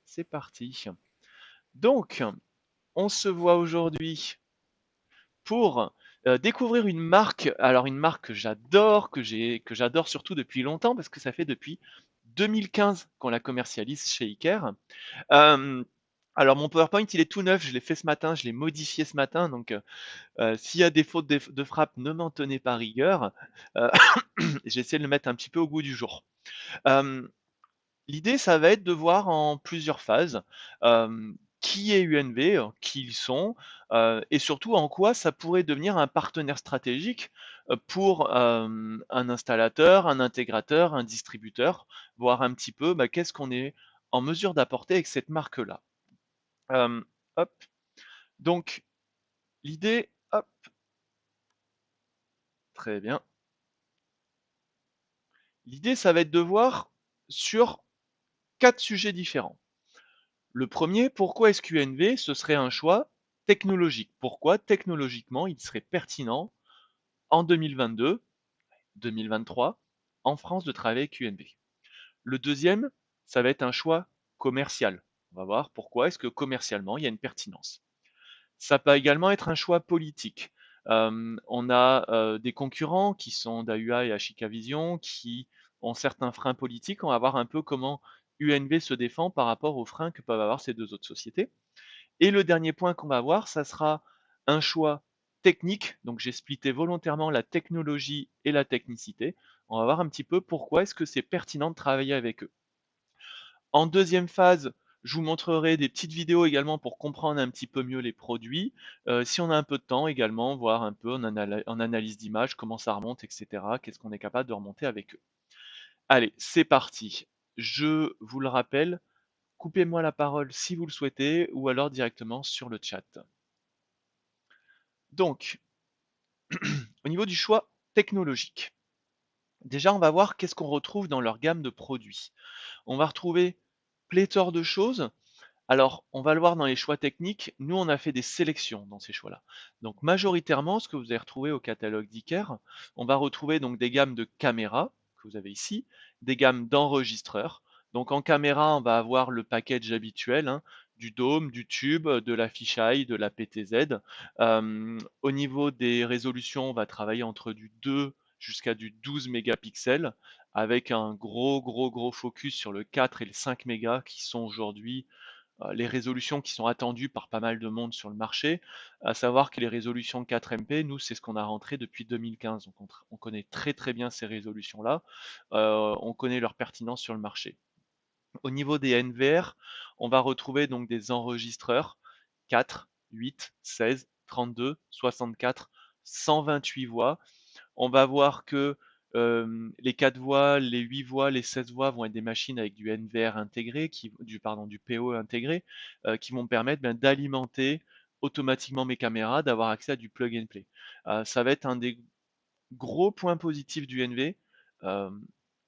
c'est parti. Donc, on se voit aujourd'hui pour découvrir une marque. Alors, une marque que j'adore, que j'adore surtout depuis longtemps parce que ça fait depuis 2015 qu'on la commercialise chez Iker. Euh, alors, mon PowerPoint, il est tout neuf. Je l'ai fait ce matin, je l'ai modifié ce matin. Donc, s'il y a des fautes de frappe, ne m'en tenez pas rigueur. Euh, j'ai essayé de le mettre un petit peu au goût du jour. Euh, L'idée, ça va être de voir en plusieurs phases qui est UNV, qui ils sont, et surtout en quoi ça pourrait devenir un partenaire stratégique pour un installateur, un intégrateur, un distributeur, voir un petit peu bah, qu'est-ce qu'on est en mesure d'apporter avec cette marque-là. Euh, hop. Donc, l'idée, hop, très bien. L'idée, ça va être de voir sur 4 sujets différents. Le premier, pourquoi est-ce qu'UNV, ce serait un choix technologique? Pourquoi technologiquement il serait pertinent en 2022, 2023, en France de travailler avec UNV? Le deuxième, ça va être un choix commercial. On va voir pourquoi est-ce que commercialement il y a une pertinence. Ça peut également être un choix politique. On a des concurrents qui sont d'AUA et Ashika Vision qui ont certains freins politiques. On va voir un peu comment UNV se défend par rapport aux freins que peuvent avoir ces deux autres sociétés. Et le dernier point qu'on va voir, ça sera un choix technique. Donc j'ai splitté volontairement la technologie et la technicité. On va voir un petit peu pourquoi est-ce que c'est pertinent de travailler avec eux. En deuxième phase, je vous montrerai des petites vidéos également pour comprendre un petit peu mieux les produits. Si on a un peu de temps également, voir un peu en analyse d'image comment ça remonte, etc. Qu'est-ce qu'on est capable de remonter avec eux. Allez, c'est parti. Je vous le rappelle, coupez-moi la parole si vous le souhaitez ou alors directement sur le chat. Donc, au niveau du choix technologique, déjà on va voir qu'est-ce qu'on retrouve dans leur gamme de produits. On va retrouver pléthore de choses. Alors, on va le voir dans les choix techniques. Nous, on a fait des sélections dans ces choix-là. Donc, majoritairement, ce que vous allez retrouver au catalogue d'Iker, on va retrouver donc des gammes de caméras que vous avez ici, des gammes d'enregistreurs. Donc, en caméra, on va avoir le package habituel, hein, du dôme, du tube, de la fisheye, de la PTZ. Au niveau des résolutions, on va travailler entre du 2 jusqu'à du 12 mégapixels, avec un gros focus sur le 4 et le 5 mégas qui sont aujourd'hui les résolutions qui sont attendues par pas mal de monde sur le marché, à savoir que les résolutions 4MP, nous, c'est ce qu'on a rentré depuis 2015. Donc on connaît très bien ces résolutions-là, on connaît leur pertinence sur le marché. Au niveau des NVR, on va retrouver donc des enregistreurs 4, 8, 16, 32, 64, 128 voix. On va voir que les 4 voix, les 8 voix, les 16 voix vont être des machines avec du NVR intégré, du PoE intégré, qui vont me permettre d'alimenter automatiquement mes caméras, d'avoir accès à du plug and play. Ça va être un des gros points positifs du NV. Euh,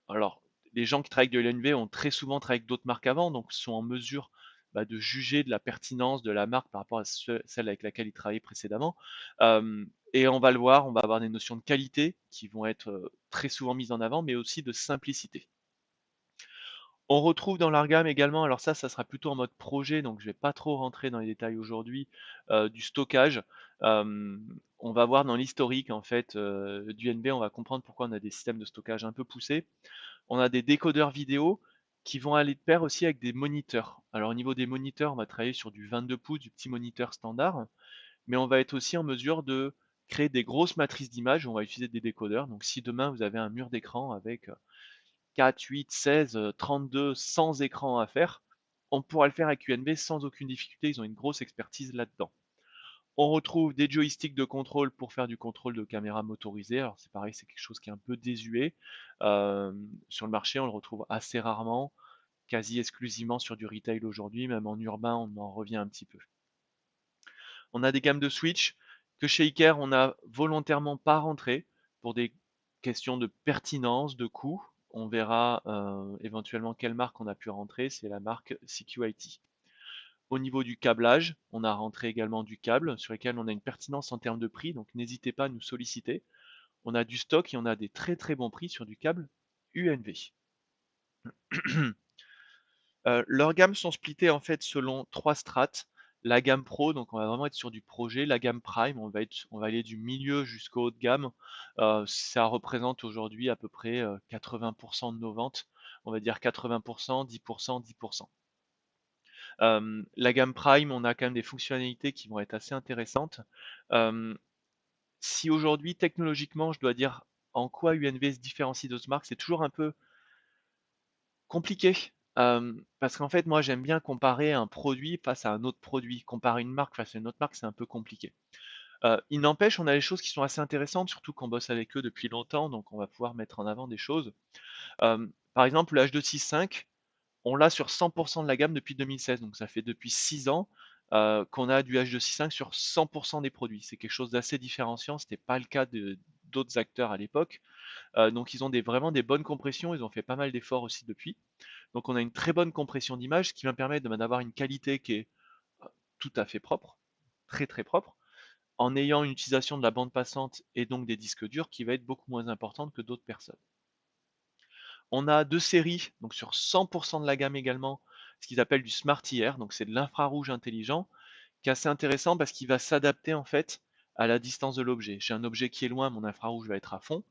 alors, les gens qui travaillent avec de l'NV ont très souvent travaillé avec d'autres marques avant, donc sont en mesure de juger de la pertinence de la marque par rapport à celle avec laquelle ils travaillaient précédemment. Et on va le voir, on va avoir des notions de qualité qui vont être très souvent mises en avant, mais aussi de simplicité. On retrouve dans la gamme également, alors ça sera plutôt en mode projet, donc je vais pas trop rentrer dans les détails aujourd'hui, du stockage. On va voir dans l'historique en fait du NV, on va comprendre pourquoi on a des systèmes de stockage un peu poussés. On a des décodeurs vidéo qui vont aller de pair aussi avec des moniteurs. Alors au niveau des moniteurs, on va travailler sur du 22 pouces, du petit moniteur standard, mais on va être aussi en mesure de créer des grosses matrices d'images, on va utiliser des décodeurs. Donc si demain vous avez un mur d'écran avec 4, 8, 16, 32, 100 écrans à faire, on pourra le faire avec UNV sans aucune difficulté, ils ont une grosse expertise là-dedans. On retrouve des joysticks de contrôle pour faire du contrôle de caméra motorisée. Alors c'est pareil, c'est quelque chose qui est un peu désuet. Euh, sur le marché, on le retrouve assez rarement, quasi exclusivement sur du retail aujourd'hui, même en urbain, on en revient un petit peu. On a des gammes de Switch que chez Iker, on n'a volontairement pas rentré pour des questions de pertinence, de coût. On verra éventuellement quelle marque on a pu rentrer, c'est la marque CQIT. Au niveau du câblage, on a rentré également du câble sur lequel on a une pertinence en termes de prix, donc n'hésitez pas à nous solliciter. On a du stock et on a des très bons prix sur du câble UNV. Leurs gammes sont splittées en fait selon 3 strates. La gamme Pro, donc on va vraiment être sur du projet. La gamme Prime, on va aller du milieu jusqu'au haut de gamme. Ça représente aujourd'hui à peu près, 80 de nos ventes. On va dire 80, 10 10. La gamme Prime, on a quand même des fonctionnalités qui vont être assez intéressantes. Hem, Si aujourd'hui technologiquement, je dois dire en quoi UNV se différencie d'autres marques, c'est toujours un peu compliqué, parce qu'en fait, moi, j'aime bien comparer un produit face à un autre produit. Comparer une marque face à une autre marque, c'est un peu compliqué. Il n'empêche, on a des choses qui sont assez intéressantes, surtout qu'on bosse avec eux depuis longtemps, donc on va pouvoir mettre en avant des choses. Par exemple, le H265, on l'a sur 100 de la gamme depuis 2016, donc ça fait depuis 6 ans, qu'on a du H265 sur 100 des produits. C'est quelque chose d'assez différenciant, c'était pas le cas de d'autres acteurs à l'époque. Donc ils ont vraiment des bonnes compressions, ils ont fait pas mal d'efforts aussi depuis. Donc on a une très bonne compression d'image, ce qui va permettre d'avoir une qualité qui est tout à fait propre, très très propre, en ayant une utilisation de la bande passante et donc des disques durs qui va être beaucoup moins importante que d'autres personnes. On a deux séries, donc sur 100 de la gamme également, ce qu'ils appellent du Smart IR, donc c'est de l'infrarouge intelligent, qui est assez intéressant parce qu'il va s'adapter en fait à la distance de l'objet. J'ai un objet qui est loin, mon infrarouge va être à fond.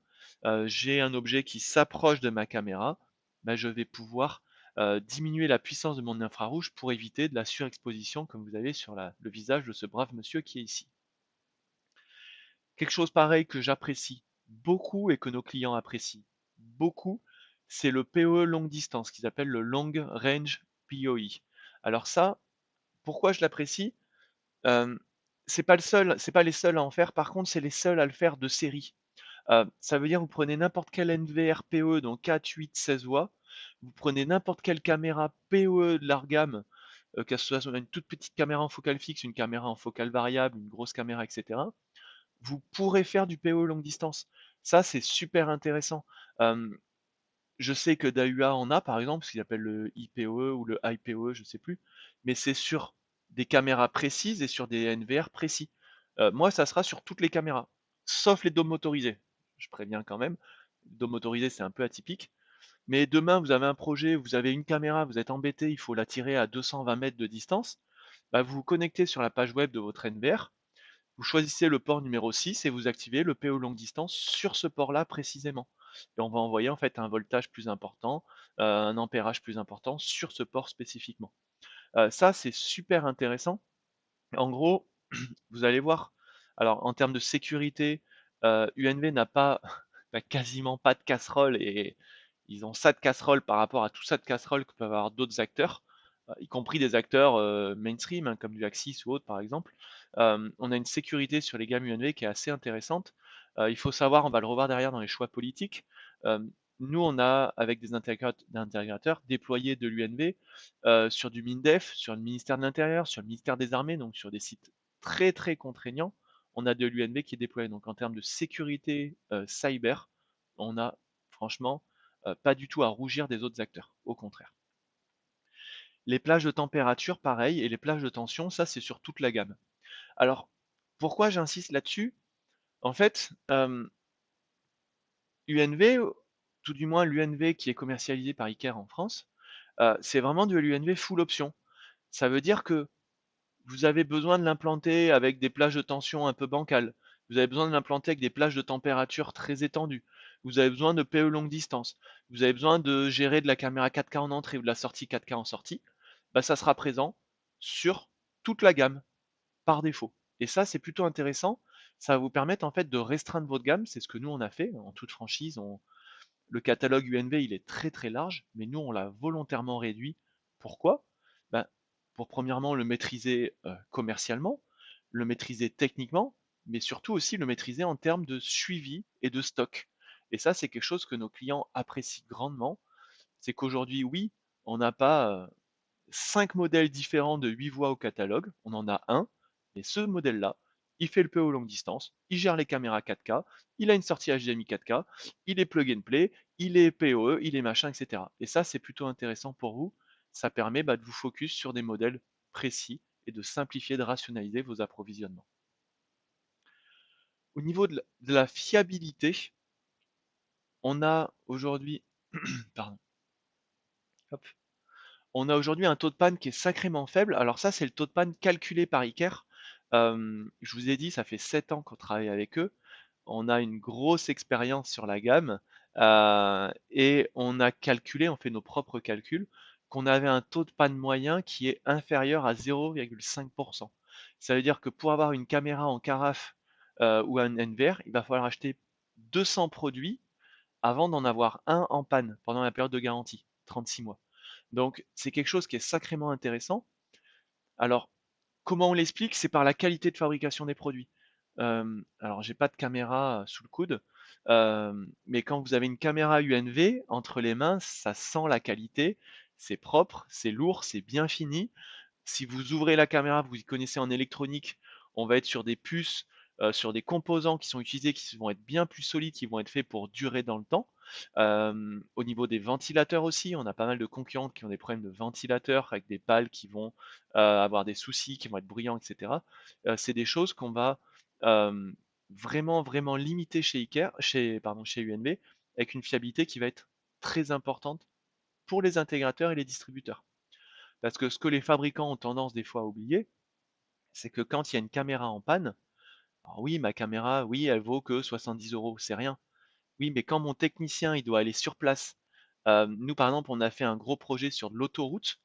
J'ai un objet qui s'approche de ma caméra, bah, je vais pouvoir diminuer la puissance de mon infrarouge pour éviter de la surexposition comme vous avez sur le visage de ce brave monsieur qui est ici. Quelque chose pareil que j'apprécie beaucoup et que nos clients apprécient beaucoup, c'est le PoE longue distance, qu'ils appellent le Long Range PoE. Alors ça, pourquoi je l'apprécie? Euh, c'est pas les seuls à en faire, par contre, c'est les seuls à le faire de série. Ça veut dire vous prenez n'importe quel NVR PoE, donc 4, 8, 16 watts, vous prenez n'importe quelle caméra PoE de leur gamme, que ce soit une toute petite caméra en focale fixe, une caméra en focale variable, une grosse caméra, etc. Vous pourrez faire du PoE longue distance. Ça, c'est super intéressant. Euh, je sais que DAUA en a, par exemple, ce qu'ils appellent le IPoE ou le iPoE, je sais plus, mais c'est sur des caméras précises et sur des NVR précis. Moi, ça sera sur toutes les caméras, sauf les dômes motorisés. Je préviens quand même. Dôme motorisé, c'est un peu atypique. Mais demain, vous avez un projet, vous avez une caméra, vous êtes embêté, il faut la tirer à 220 mètres de distance. Bah, vous vous connectez sur la page web de votre NVR, vous choisissez le port numéro 6 et vous activez le PO longue distance sur ce port-là précisément. Et on va envoyer en fait un voltage plus important, un ampérage plus important sur ce port spécifiquement. Ça, c'est super intéressant. En gros, vous allez voir, alors en termes de sécurité, UNV n'a quasiment pas de casserole et ils ont ça de casserole par rapport à tout ça de casserole que peuvent avoir d'autres acteurs, y compris des acteurs mainstream, hein, comme du Axis ou autre par exemple. On a une sécurité sur les gammes UNV qui est assez intéressante. Il faut savoir, on va le revoir derrière dans les choix politiques. euh, Nous, on a, avec des intégrateurs, déployé de l'UNV sur du MINDEF, sur le ministère de l'Intérieur, sur le ministère des Armées, donc sur des sites très très contraignants. On a de l'UNV qui est déployé. Donc en termes de sécurité cyber, on a franchement pas du tout à rougir des autres acteurs, au contraire. Les plages de température, pareil, et les plages de tension, ça c'est sur toute la gamme. Alors, pourquoi j'insiste là-dessus? En fait, UNV, tout du moins l'UNV qui est commercialisé par Iker en France, c'est vraiment de l'UNV full option. Ça veut dire que vous avez besoin de l'implanter avec des plages de tension un peu bancales. Vous avez besoin de l'implanter avec des plages de température très étendues. Vous avez besoin de PE longue distance. Vous avez besoin de gérer de la caméra 4K en entrée ou de la sortie 4K en sortie. Bah, ça sera présent sur toute la gamme par défaut. Et ça, c'est plutôt intéressant. Ça va vous permettre en fait de restreindre votre gamme. C'est ce que nous on a fait en toute franchise. Le catalogue UNV, il est très très large, mais nous, on l'a volontairement réduit. Pourquoi? Ben, pour premièrement le maîtriser commercialement, le maîtriser techniquement, mais surtout aussi le maîtriser en termes de suivi et de stock. Et ça, c'est quelque chose que nos clients apprécient grandement. C'est qu'aujourd'hui, oui, on n'a pas 5 modèles différents de 8 voies au catalogue, on en a un, et ce modèle-là, il fait le PO longue distance, il gère les caméras 4K, il a une sortie HDMI 4K, il est plug and play, il est PoE, il est machin, etc. Et ça, c'est plutôt intéressant pour vous. Ça permet de vous focus sur des modèles précis et de simplifier, de rationaliser vos approvisionnements. Au niveau de la fiabilité, on a aujourd'hui, pardon, hop, On a aujourd'hui un taux de panne qui est sacrément faible. Alors ça, c'est le taux de panne calculé par Iker. Je vous ai dit, ça fait 7 ans qu'on travaille avec eux. On a une grosse expérience sur la gamme, et on a calculé, on fait nos propres calculs, qu'on avait un taux de panne moyen qui est inférieur à 0,5%. Ça veut dire que pour avoir une caméra en carafe, ou un NVR, il va falloir acheter 200 produits avant d'en avoir un en panne pendant la période de garantie, 36 mois. Donc c'est quelque chose qui est sacrément intéressant. Alors, comment on l'explique? C'est par la qualité de fabrication des produits. Alors j'ai pas de caméra sous le coude, mais quand vous avez une caméra UNV entre les mains, ça sent la qualité, c'est propre, c'est lourd, c'est bien fini. Si vous ouvrez la caméra, vous y connaissez en électronique, on va être sur des puces, sur des composants qui sont utilisés, qui vont être bien plus solides, qui vont être faits pour durer dans le temps. Au niveau des ventilateurs aussi, on a pas mal de concurrentes qui ont des problèmes de ventilateurs avec des pales qui vont avoir des soucis, qui vont être bruyants, etc. C'est des choses qu'on va euh, vraiment, vraiment limiter chez Iker, chez UNV, avec une fiabilité qui va être très importante pour les intégrateurs et les distributeurs. Parce que ce que les fabricants ont tendance des fois à oublier, c'est que quand il y a une caméra en panne, alors oui, ma caméra, oui, elle vaut que 70 euros, c'est rien. Oui, mais quand mon technicien, il doit aller sur place, nous par exemple, on a fait un gros projet sur de l'autoroute,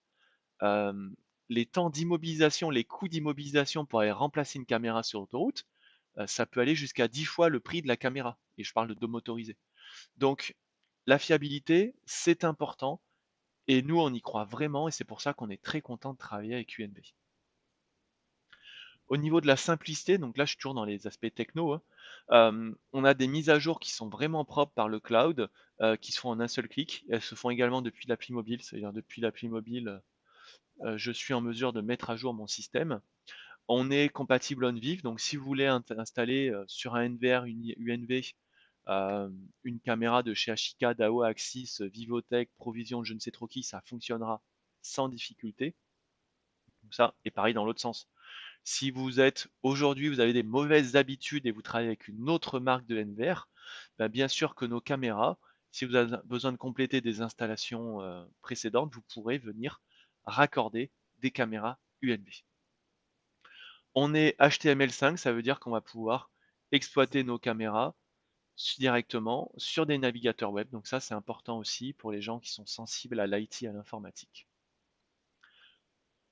euh, les temps d'immobilisation, les coûts d'immobilisation pour aller remplacer une caméra sur l'autoroute, ça peut aller jusqu'à 10 fois le prix de la caméra. Et je parle de dos motorisé. Donc, la fiabilité, c'est important. Et nous, on y croit vraiment. Et c'est pour ça qu'on est très content de travailler avec UNB. Au niveau de la simplicité, donc là je suis toujours dans les aspects techno, hein, on a des mises à jour qui sont vraiment propres par le cloud, qui se font en un seul clic. Elles se font également depuis l'appli mobile, c'est-à-dire depuis l'appli mobile, je suis en mesure de mettre à jour mon système. On est compatible OnVIF, donc si vous voulez installer sur un NVR, une UNV, euh, une caméra de chez Ashika, Dao, Axis, Vivotech, Provision, je ne sais trop qui, ça fonctionnera sans difficulté. Ça, et pareil dans l'autre sens. Si vous êtes aujourd'hui, vous avez des mauvaises habitudes et vous travaillez avec une autre marque de NVR, ben bien sûr que nos caméras, si vous avez besoin de compléter des installations précédentes, vous pourrez venir raccorder des caméras UNB. On est HTML5, ça veut dire qu'on va pouvoir exploiter nos caméras directement sur des navigateurs web. Donc ça, c'est important aussi pour les gens qui sont sensibles à l'IT, à l'informatique.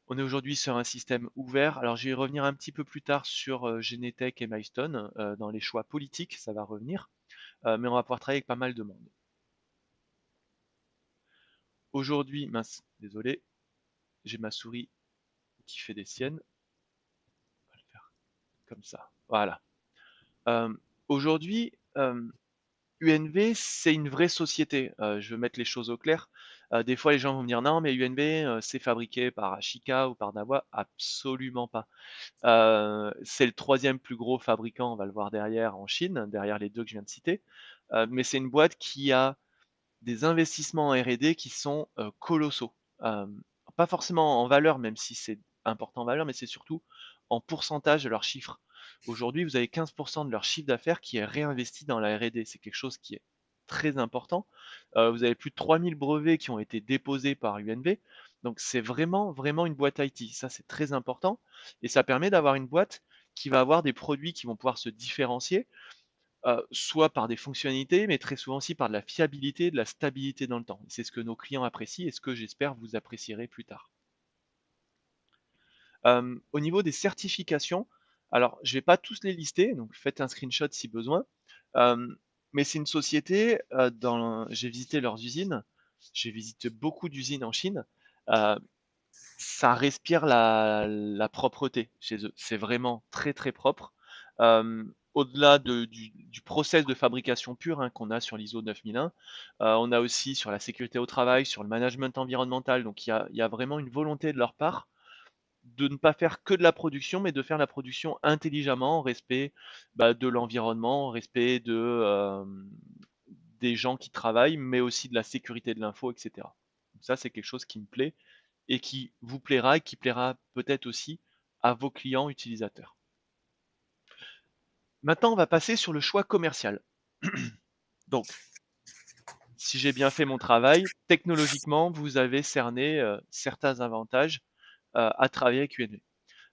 On est aujourd'hui sur un système ouvert. Alors, je vais revenir un petit peu plus tard sur Genetech et Milestone. Dans les choix politiques, ça va revenir. Mais on va pouvoir travailler avec pas mal de monde. Aujourd'hui, mince, désolé, j'ai ma souris qui fait des siennes. On va le faire comme ça. Voilà. Euh, Aujourd'hui, UNV, c'est une vraie société. Je veux mettre les choses au clair. Des fois, les gens vont me dire non, mais UNV, c'est fabriqué par Ashika ou par Dawa. Absolument pas. C'est le troisième plus gros fabricant, on va le voir derrière en Chine, derrière les deux que je viens de citer. Mais c'est une boîte qui a des investissements en R&D qui sont colossaux. Euh, Pas forcément en valeur, même si c'est important en valeur, mais c'est surtout en pourcentage de leurs chiffres. Aujourd'hui, vous avez 15% de leur chiffre d'affaires qui est réinvesti dans la R&D. C'est quelque chose qui est très important. Vous avez plus de 3000 brevets qui ont été déposés par UNV. Donc c'est vraiment, vraiment une boîte IT. Ça, c'est très important. Et ça permet d'avoir une boîte qui va avoir des produits qui vont pouvoir se différencier, soit par des fonctionnalités, mais très souvent aussi par de la fiabilité, de la stabilité dans le temps. C'est ce que nos clients apprécient et ce que j'espère vous apprécierez plus tard. Au niveau des certifications, alors je ne vais pas tous les lister, donc faites un screenshot si besoin. Euh, mais c'est une société, j'ai visité leurs usines, j'ai visité beaucoup d'usines en Chine. Euh, Ça respire la propreté chez eux. C'est vraiment très très propre. Au-delà du process de fabrication pur, hein, qu'on a sur l'ISO 9001, on a aussi sur la sécurité au travail, sur le management environnemental. Donc il y a vraiment une volonté de leur part de ne pas faire que de la production, mais de faire la production intelligemment, en respect de l'environnement, en respect des gens qui travaillent, mais aussi de la sécurité de l'info, etc. Donc ça, c'est quelque chose qui me plaît et qui vous plaira et qui plaira peut-être aussi à vos clients utilisateurs. Maintenant, on va passer sur le choix commercial. Donc, si j'ai bien fait mon travail, technologiquement, vous avez cerné certains avantages à travailler avec UNV.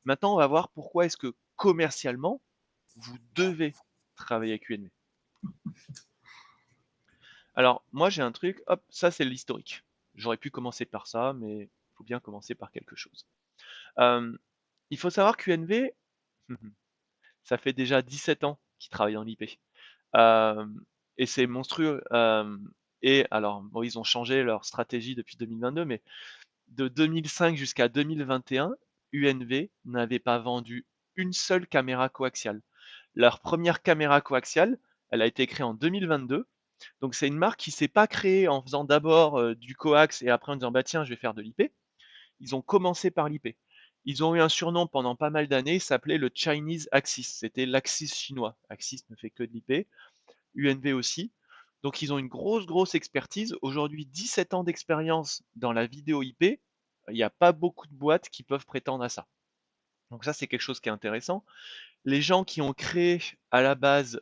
Maintenant, on va voir pourquoi est-ce que commercialement, vous devez travailler avec UNV. Alors, moi, j'ai un truc, hop, ça c'est l'historique. J'aurais pu commencer par ça, mais il faut bien commencer par quelque chose. Euh, il faut savoir qu'UNV, ça fait déjà 17 ans qu'ils travaillent dans l'IP. Euh, et c'est monstrueux. Et alors, bon, ils ont changé leur stratégie depuis 2022, mais de 2005 jusqu'à 2021, UNV n'avait pas vendu une seule caméra coaxiale. Leur première caméra coaxiale, elle a été créée en 2022. Donc c'est une marque qui s'est pas créée en faisant d'abord du coax et après en disant bah tiens je vais faire de l'IP. Ils ont commencé par l'IP. Ils ont eu un surnom pendant pas mal d'années, il s'appelait le Chinese Axis. C'était l'Axis chinois. Axis ne fait que de l'IP. UNV aussi. Donc ils ont une grosse expertise. Aujourd'hui, 17 ans d'expérience dans la vidéo IP. Il n'y a pas beaucoup de boîtes qui peuvent prétendre à ça. Donc ça, c'est quelque chose qui est intéressant. Les gens qui ont créé à la base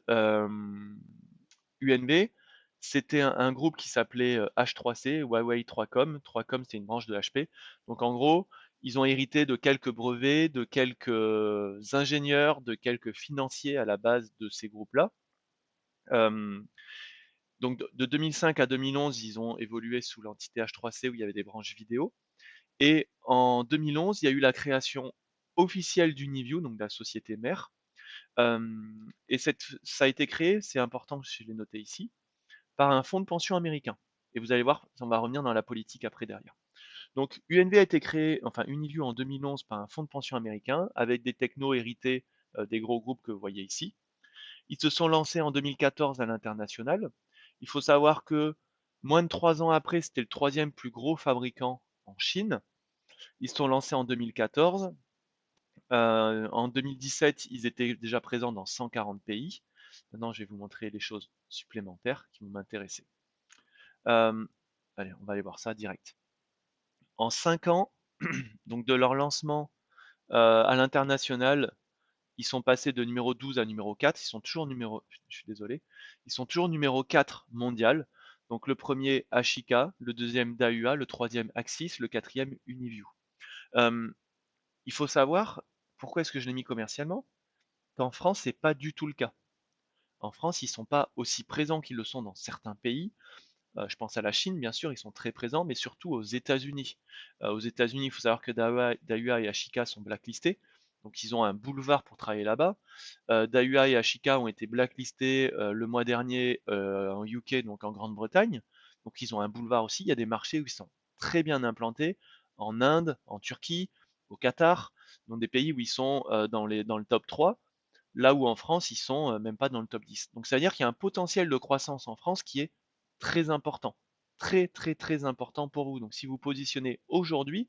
UNV, c'était un groupe qui s'appelait H3C, Huawei 3Com. 3Com, c'est une branche de HP. Donc en gros, ils ont hérité de quelques brevets, de quelques ingénieurs, de quelques financiers à la base de ces groupes-là. Euh, donc de 2005 à 2011, ils ont évolué sous l'entité H3C où il y avait des branches vidéo. Et en 2011, il y a eu la création officielle d'Uniview, donc de la société mère. Et ça a été créé, c'est important, je l'ai noté ici, par un fonds de pension américain. Et vous allez voir, on va revenir dans la politique après derrière. Donc UNV a été créé, enfin Uniview en 2011 par un fonds de pension américain avec des technos hérités des gros groupes que vous voyez ici. Ils se sont lancés en 2014 à l'international. Il faut savoir que moins de 3 ans après, c'était le troisième plus gros fabricant en Chine. Ils se sont lancés en 2014. En 2017, ils étaient déjà présents dans 140 pays. Maintenant, je vais vous montrer les choses supplémentaires qui vont m'intéresser. Euh, allez, on va aller voir ça direct. En 5 ans, donc de leur lancement à l'international, ils sont passés de numéro 12 à numéro 4. Ils sont toujours numéro, je suis désolé, ils sont toujours numéro 4 mondial. Donc le premier Ashika, le deuxième Dahua, le troisième Axis, le quatrième Uniview. Euh, il faut savoir, pourquoi est-ce que je l'ai mis commercialement? Qu'en France, c'est pas du tout le cas. En France, ils sont pas aussi présents qu'ils le sont dans certains pays. Je pense à la Chine, bien sûr, ils sont très présents, mais surtout aux États-Unis. Aux États-Unis, il faut savoir que Dahua et Ashika sont blacklistés, donc ils ont un boulevard pour travailler là-bas. Dahua et Ashika ont été blacklistés le mois dernier en UK, donc en Grande-Bretagne, donc ils ont un boulevard aussi. Il y a des marchés où ils sont très bien implantés, en Inde, en Turquie, au Qatar, dans des pays où ils sont dans le top 3, là où en France, ils sont même pas dans le top 10. Donc ça veut dire qu'il y a un potentiel de croissance en France qui est très important. Très important pour vous. Donc si vous positionnez aujourd'hui,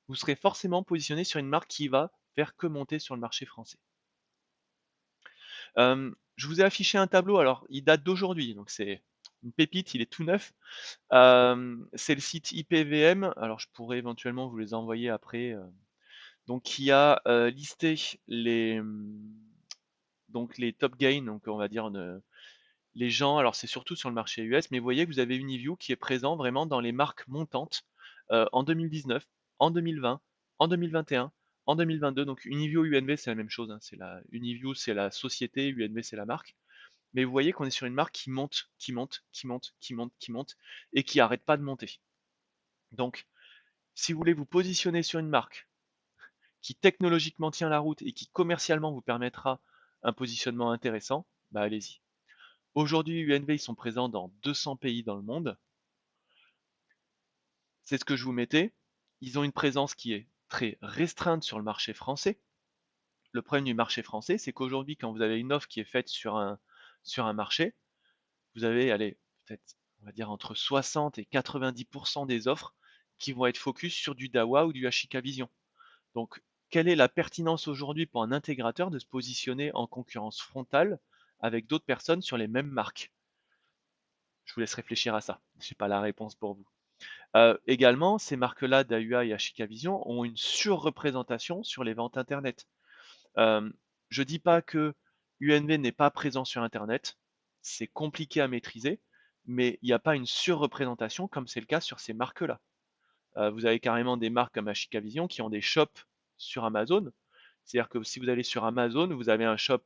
vous serez forcément positionné sur une marque qui va faire que monter sur le marché français. Je vous ai affiché un tableau, alors il date d'aujourd'hui, donc c'est une pépite, il est tout neuf. C'est le site IPVM, alors je pourrais éventuellement vous les envoyer après. Donc qui a listé donc les top gains, donc on va dire les gens, alors c'est surtout sur le marché US, mais vous voyez que vous avez Uniview qui est présent vraiment dans les marques montantes en 2019, en 2020, en 2021, en 2022. Donc Uniview UNV c'est la même chose, hein, Uniview c'est la société, UNV c'est la marque. Mais vous voyez qu'on est sur une marque qui monte, qui monte, qui monte, qui monte, qui monte, et qui arrête pas de monter. Donc, si vous voulez vous positionner sur une marque qui technologiquement tient la route et qui commercialement vous permettra un positionnement intéressant, bah allez-y. Aujourd'hui, UNV, ils sont présents dans 200 pays dans le monde. C'est ce que je vous mettais. Ils ont une présence qui est très restreinte sur le marché français. Le problème du marché français, c'est qu'aujourd'hui, quand vous avez une offre qui est faite sur un marché, vous avez, allez, peut-être, on va dire, entre 60 et 90% des offres qui vont être focus sur du Dawa ou du Ashika Vision. Donc, quelle est la pertinence aujourd'hui pour un intégrateur de se positionner en concurrence frontale avec d'autres personnes sur les mêmes marques? Je vous laisse réfléchir à ça. Je n'ai pas la réponse pour vous. Également, ces marques-là, Dahua et Ashika Vision, ont une surreprésentation sur les ventes Internet. Je ne dis pas que UNV n'est pas présent sur Internet, c'est compliqué à maîtriser, mais il n'y a pas une surreprésentation comme c'est le cas sur ces marques-là. Vous avez carrément des marques comme Ashika Vision qui ont des shops sur Amazon. C'est-à-dire que si vous allez sur Amazon, vous avez un shop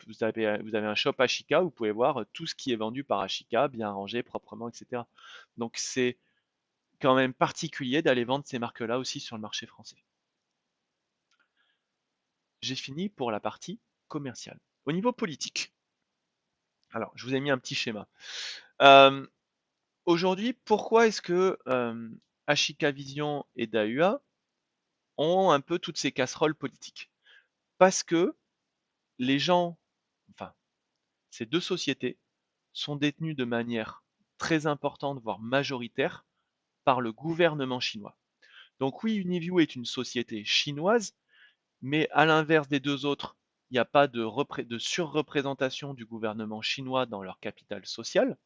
Ashika, vous pouvez voir tout ce qui est vendu par Ashika, bien rangé, proprement, etc. Donc c'est quand même particulier d'aller vendre ces marques-là aussi sur le marché français. J'ai fini pour la partie commerciale. Au niveau politique, alors je vous ai mis un petit schéma. Euh, Aujourd'hui, pourquoi est-ce que Ashika Vision et Dahua ont un peu toutes ces casseroles politiques? Parce que les gens, enfin, ces deux sociétés sont détenues de manière très importante, voire majoritaire, par le gouvernement chinois. Donc oui, Uniview est une société chinoise, mais à l'inverse des deux autres, il n'y a pas de surreprésentation du gouvernement chinois dans leur capital social.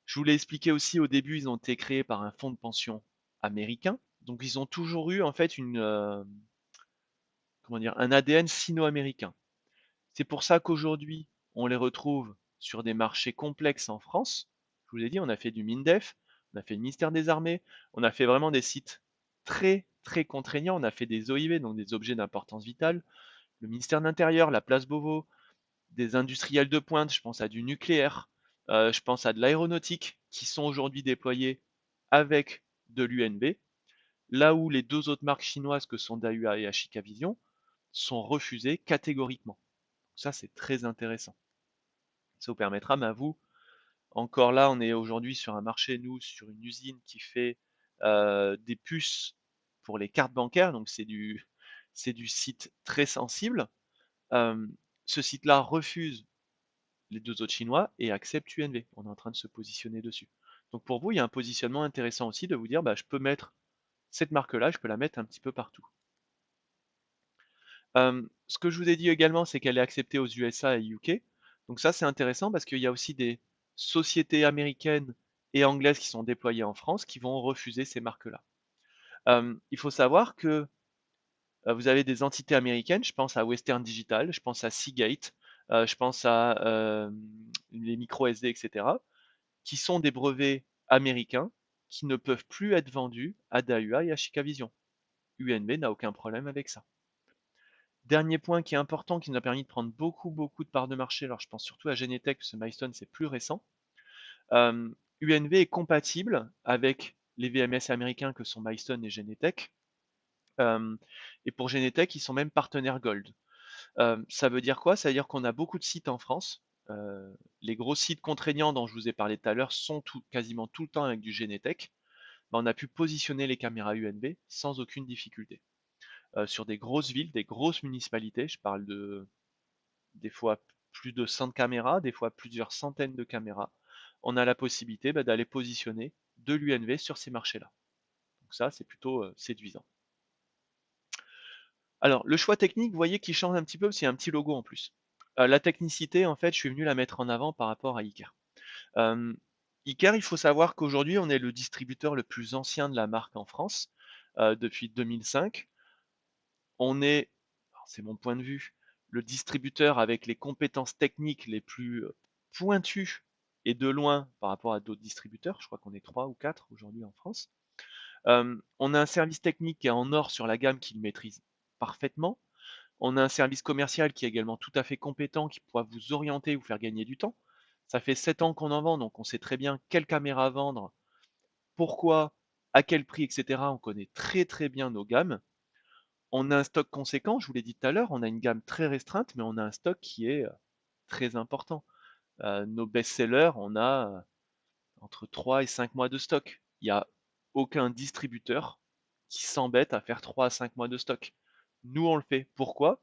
Je vous l'ai expliqué aussi au début, ils ont été créés par un fonds de pension américain. Donc ils ont toujours eu en fait comment dire, un ADN sino-américain. C'est pour ça qu'aujourd'hui, on les retrouve sur des marchés complexes en France. Je vous ai dit, on a fait du MINDEF, on a fait le ministère des Armées, on a fait vraiment des sites très très contraignants, on a fait des OIV, donc des objets d'importance vitale, le ministère de l'Intérieur, la place Beauvau, des industriels de pointe, je pense à du nucléaire, je pense à de l'aéronautique, qui sont aujourd'hui déployés avec de l'UNB, là où les deux autres marques chinoises que sont Dahua et Ashika Vision sont refusées catégoriquement. Ça, c'est très intéressant. Ça vous permettra, mais à vous, encore là, on est aujourd'hui sur un marché, nous, sur une usine qui fait des puces pour les cartes bancaires, donc c'est du site très sensible. Euh, Ce site-là refuse les deux autres chinois et accepte UNV. On est en train de se positionner dessus. Donc pour vous, il y a un positionnement intéressant aussi de vous dire, bah, je peux mettre cette marque-là, je peux la mettre un petit peu partout. Ce que je vous ai dit également, c'est qu'elle est acceptée aux USA et UK. Donc ça, c'est intéressant parce qu'il y a aussi des sociétés américaines et anglaises qui sont déployées en France qui vont refuser ces marques-là. Il faut savoir que vous avez des entités américaines, je pense à Western Digital, je pense à Seagate, je pense à les micro SD, etc., qui sont des brevets américains qui ne peuvent plus être vendus à Dahua et à Chicavision. UNV n'a aucun problème avec ça. Dernier point qui est important, qui nous a permis de prendre beaucoup de parts de marché, alors je pense surtout à Genetec, parce que Milestone c'est plus récent. UNV est compatible avec les VMS américains que sont Milestone et Genetec. Et pour Genetec, ils sont même partenaires Gold. Ça veut dire quoi? Ça veut dire qu'on a beaucoup de sites en France. Les gros sites contraignants dont je vous ai parlé tout à l'heure sont quasiment tout le temps avec du Genetec. Ben, on a pu positionner les caméras UNV sans aucune difficulté. Sur des grosses villes, des grosses municipalités, je parle de des fois plus de 100 caméras, des fois plusieurs centaines de caméras, on a la possibilité d'aller positionner de l'UNV sur ces marchés-là. Donc ça, c'est plutôt séduisant. Alors, le choix technique, vous voyez qu'il change un petit peu parce qu'il y a un petit logo en plus. La technicité, en fait, je suis venu la mettre en avant par rapport à Iker. Iker, il faut savoir qu'aujourd'hui, on est le distributeur le plus ancien de la marque en France, depuis 2005. On est, c'est mon point de vue, le distributeur avec les compétences techniques les plus pointues et de loin par rapport à d'autres distributeurs. Je crois qu'on est 3 ou 4 aujourd'hui en France. On a un service technique qui est en or sur la gamme qu'il maîtrise parfaitement. On a un service commercial qui est également tout à fait compétent, qui pourra vous orienter, vous faire gagner du temps. Ça fait 7 ans qu'on en vend, donc on sait très bien quelle caméra vendre, pourquoi, à quel prix, etc. On connaît très bien nos gammes. On a un stock conséquent, je vous l'ai dit tout à l'heure, on a une gamme très restreinte, mais on a un stock qui est très important. Nos best-sellers, on a entre 3 et 5 mois de stock. Il n'y a aucun distributeur qui s'embête à faire 3 à 5 mois de stock. Nous, on le fait. Pourquoi?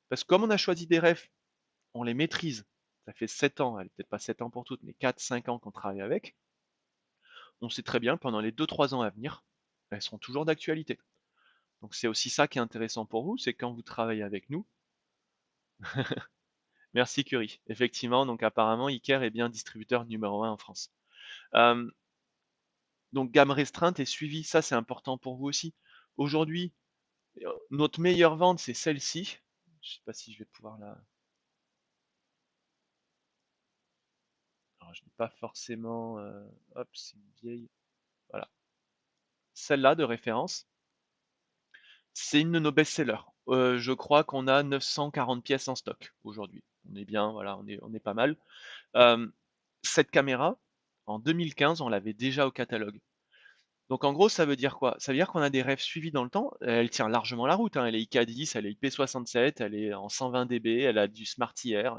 Parce que comme on a choisi des refs, on les maîtrise. Ça fait 7 ans, peut-être pas 7 ans pour toutes, mais 4-5 ans qu'on travaille avec. On sait très bien, pendant les 2-3 ans à venir, elles seront toujours d'actualité. Donc c'est aussi ça qui est intéressant pour vous, c'est quand vous travaillez avec nous. Merci Curie. Effectivement, donc apparemment, Iker est bien distributeur numéro 1 en France. Euh, donc gamme restreinte et suivi, ça c'est important pour vous aussi. Aujourd'hui, notre meilleure vente, c'est celle-ci. Je sais pas si je vais pouvoir la... Alors, je n'ai pas forcément, hop, c'est une vieille, voilà. Celle-là de référence, c'est une de nos best-sellers. Je crois qu'on a 940 pièces en stock aujourd'hui. On est bien, voilà, on est pas mal. Euh, cette caméra, en 2015, on l'avait déjà au catalogue. Donc en gros, ça veut dire quoi? Ça veut dire qu'on a des rêves suivis dans le temps. Elle tient largement la route, hein. Elle est IK10, elle est IP67, elle est en 120 dB, elle a du Smart IR,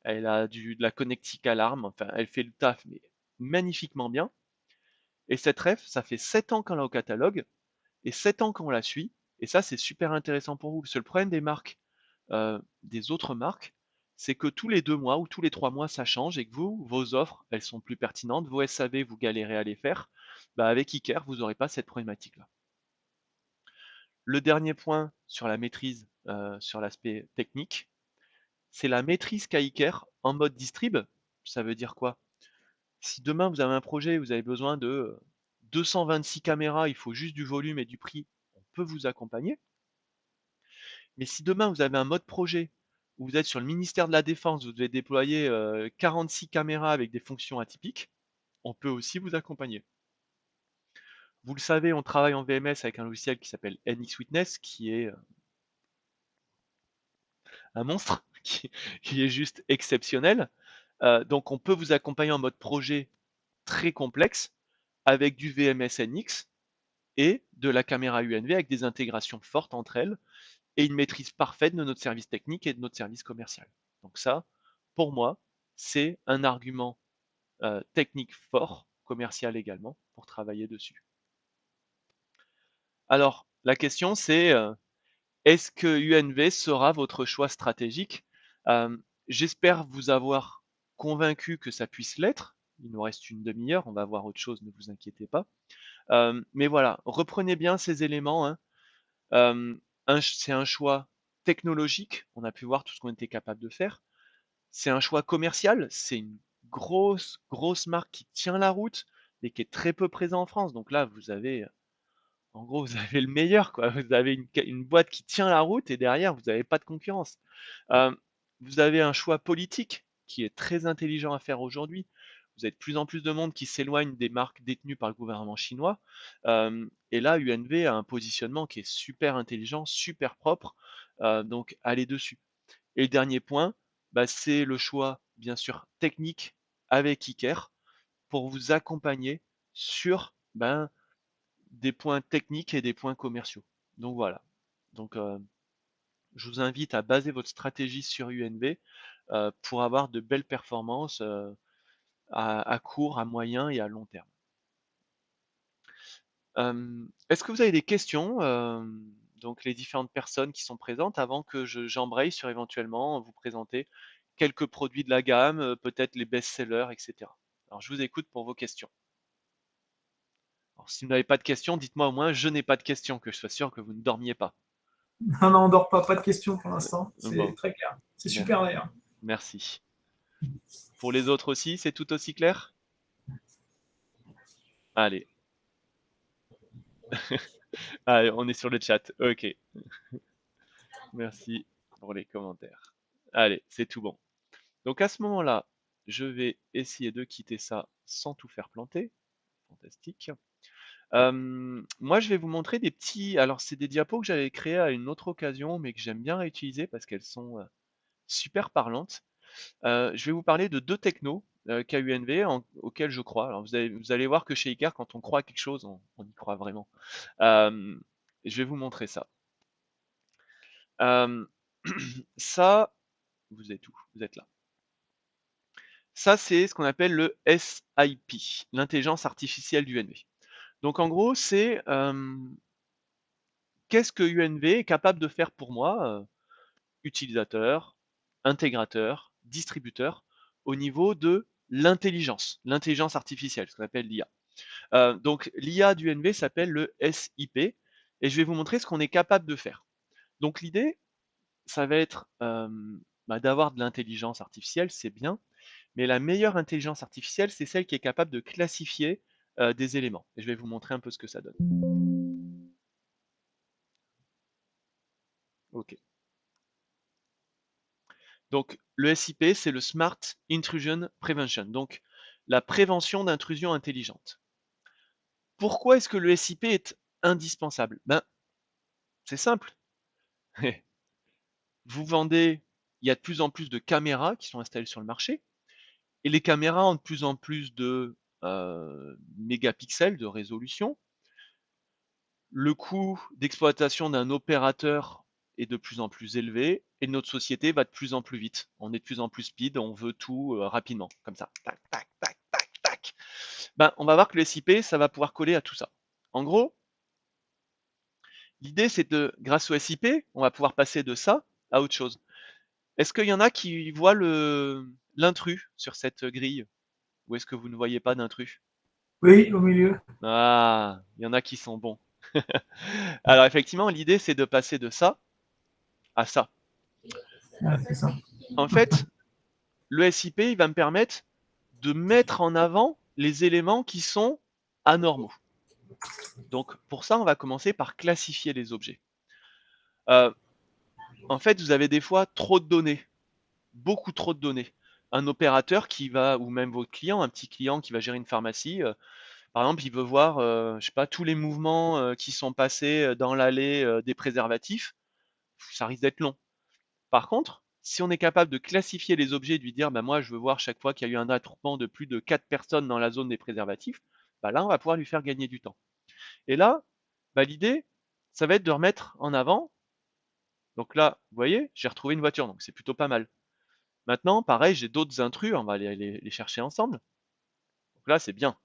elle a de la connectique alarme. Enfin, elle fait le taf, mais magnifiquement bien. Et cette ref, ça fait 7 ans qu'on l'a au catalogue et 7 ans qu'on la suit. Et ça, c'est super intéressant pour vous. Parce que le problème des marques, des autres marques, c'est que tous les 2 mois ou tous les 3 mois, ça change et que vous, vos offres, elles sont plus pertinentes. Vos SAV, vous galérez à les faire. Bah, avec Iker, vous n'aurez pas cette problématique-là. Le dernier point sur la maîtrise, sur l'aspect technique, c'est la maîtrise qu'a Iker en mode distrib. Ça veut dire quoi? Si demain vous avez un projet, vous avez besoin de 226 caméras, il faut juste du volume et du prix, on peut vous accompagner. Mais si demain vous avez un mode projet où vous êtes sur le ministère de la Défense, vous devez déployer 46 caméras avec des fonctions atypiques, on peut aussi vous accompagner. Vous le savez, on travaille en VMS avec un logiciel qui s'appelle NX Witness, qui est un monstre, qui est juste exceptionnel. Donc on peut vous accompagner en mode projet très complexe avec du VMS NX et de la caméra UNV avec des intégrations fortes entre elles et une maîtrise parfaite de notre service technique et de notre service commercial. Donc ça, pour moi, c'est un argument technique fort, commercial également, pour travailler dessus. Alors, la question c'est, est-ce que UNV sera votre choix stratégique? J'espère vous avoir convaincu que ça puisse l'être. Il nous reste une demi-heure, on va voir autre chose, ne vous inquiétez pas. Mais voilà, reprenez bien ces éléments, hein. Euh, c'est un choix technologique, on a pu voir tout ce qu'on était capable de faire. C'est un choix commercial, c'est une grosse, grosse marque qui tient la route et qui est très peu présente en France. Donc là, vous avez, en gros, vous avez le meilleur, quoi. Vous avez une boîte qui tient la route et derrière, vous n'avez pas de concurrence. Euh, vous avez un choix politique qui est très intelligent à faire aujourd'hui. Vous avez de plus en plus de monde qui s'éloigne des marques détenues par le gouvernement chinois. Et là, UNV a un positionnement qui est super intelligent, super propre. Donc, allez dessus. Et le dernier point, bah, c'est le choix, bien sûr, technique avec Iker pour vous accompagner sur ben, des points techniques et des points commerciaux. Donc voilà. Donc je vous invite à baser votre stratégie sur UNV pour avoir de belles performances à court, à moyen et à long terme. Est-ce que vous avez des questions, donc les différentes personnes qui sont présentes, avant que j'embraye sur éventuellement vous présenter quelques produits de la gamme, peut-être les best-sellers, etc. Alors je vous écoute pour vos questions. Alors, si vous n'avez pas de questions, dites-moi au moins je n'ai pas de questions, que je sois sûr que vous ne dormiez pas. Non, non, on dort pas, pas de questions pour l'instant. C'est Bon, très clair. C'est mer- super d'ailleurs. merci. Pour les autres aussi, c'est tout aussi clair? Allez, allez, on est sur le chat. Ok, merci pour les commentaires. Allez, c'est tout bon. Donc à ce moment-là, je vais essayer de quitter ça sans tout faire planter. Fantastique. Moi, je vais vous montrer des petits. Alors, c'est des diapos que j'avais créés à une autre occasion, mais que j'aime bien réutiliser parce qu'elles sont super parlantes. Je vais vous parler de deux technos KUNV auxquels je crois. Alors, vous allez voir que chez Icar, quand on croit à quelque chose, on y croit vraiment. Euh, je vais vous montrer ça. Euh, ça, vous êtes où? Vous êtes là. Ça, c'est ce qu'on appelle le SIP, l'intelligence artificielle du UNV. Donc en gros, c'est qu'est-ce que UNV est capable de faire pour moi, utilisateur, intégrateur, distributeur, au niveau de l'intelligence artificielle, ce qu'on appelle l'IA. Donc l'IA du UNV s'appelle le SIP, et je vais vous montrer ce qu'on est capable de faire. Donc l'idée, ça va être d'avoir de l'intelligence artificielle, c'est bien, mais la meilleure intelligence artificielle, c'est celle qui est capable de classifier des éléments. Et je vais vous montrer un peu ce que ça donne. Ok. Donc le SIP, c'est le Smart Intrusion Prevention. Donc la prévention d'intrusion intelligente. Pourquoi est-ce que le SIP est indispensable? Ben, c'est simple. Vous vendez, il y a de plus en plus de caméras qui sont installées sur le marché, et les caméras ont de plus en plus de mégapixels de résolution. Le coût d'exploitation d'un opérateur est de plus en plus élevé, et notre société va de plus en plus vite. On est de plus en plus speed, on veut tout rapidement, comme ça. Tac, tac, tac, tac, tac. Ben, on va voir que le SIP, ça va pouvoir coller à tout ça. En gros, l'idée, c'est de, grâce au SIP, on va pouvoir passer de ça à autre chose. Est-ce qu'il y en a qui voient l'intrus sur cette grille? Ou est-ce que vous ne voyez pas d'intrus? Oui, au milieu. Ah, il y en a qui sont bons. Alors effectivement, l'idée, c'est de passer de ça à ça. Ouais, c'est ça. En fait, le SIP, il va me permettre de mettre en avant les éléments qui sont anormaux. Donc pour ça, on va commencer par classifier les objets. Euh, en fait, vous avez des fois trop de données, beaucoup trop de données. Un opérateur qui va, ou même votre client, un petit client qui va gérer une pharmacie, par exemple, il veut voir, je sais pas, tous les mouvements qui sont passés dans l'allée des préservatifs, ça risque d'être long. Par contre, si on est capable de classifier les objets et de lui dire, bah moi je veux voir chaque fois qu'il y a eu un attroupement de plus de 4 personnes dans la zone des préservatifs, bah là on va pouvoir lui faire gagner du temps. Et là, bah l'idée, ça va être de remettre en avant. Donc là, vous voyez, j'ai retrouvé une voiture, donc c'est plutôt pas mal. Maintenant, pareil, j'ai d'autres intrus, on va les chercher ensemble. Donc là, c'est bien.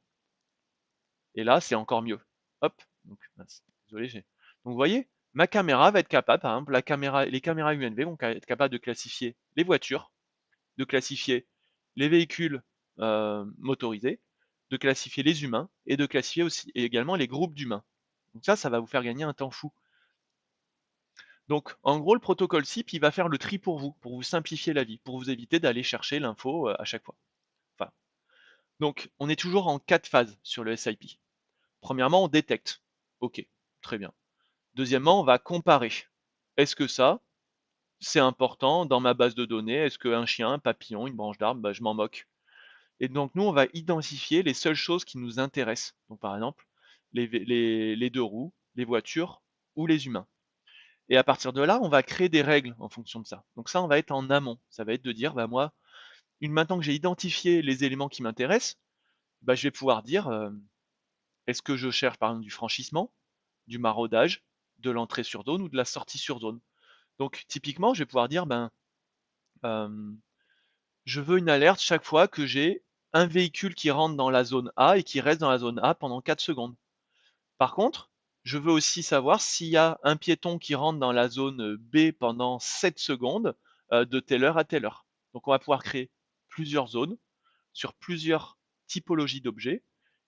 Et là, c'est encore mieux. Hop, donc, mince, désolé, donc vous voyez, ma caméra va être capable, par exemple, les caméras UNV vont être capables de classifier les voitures, de classifier les véhicules motorisés, de classifier les humains et de classifier aussi et également les groupes d'humains. Donc ça va vous faire gagner un temps fou. Donc en gros, le protocole SIP, il va faire le tri pour vous simplifier la vie, pour vous éviter d'aller chercher l'info à chaque fois. Enfin, donc on est toujours en 4 phases sur le SIP. Premièrement, on détecte. Ok, très bien. Deuxièmement, on va comparer. Est-ce que ça, c'est important dans ma base de données? Est-ce qu'un chien, un papillon, une branche d'arbre, bah, je m'en moque? Et donc nous, on va identifier les seules choses qui nous intéressent. Donc par exemple, les deux roues, les voitures ou les humains. Et à partir de là, on va créer des règles en fonction de ça. Donc ça, on va être en amont. Ça va être de dire, bah moi, maintenant que j'ai identifié les éléments qui m'intéressent, bah, je vais pouvoir dire, est-ce que je cherche par exemple du franchissement, du maraudage, de l'entrée sur zone ou de la sortie sur zone. Donc typiquement, je vais pouvoir dire, ben, euh, je veux une alerte chaque fois que j'ai un véhicule qui rentre dans la zone A et qui reste dans la zone A pendant 4 secondes. Par contre, je veux aussi savoir s'il y a un piéton qui rentre dans la zone B pendant 7 secondes de telle heure à telle heure. Donc on va pouvoir créer plusieurs zones sur plusieurs typologies d'objets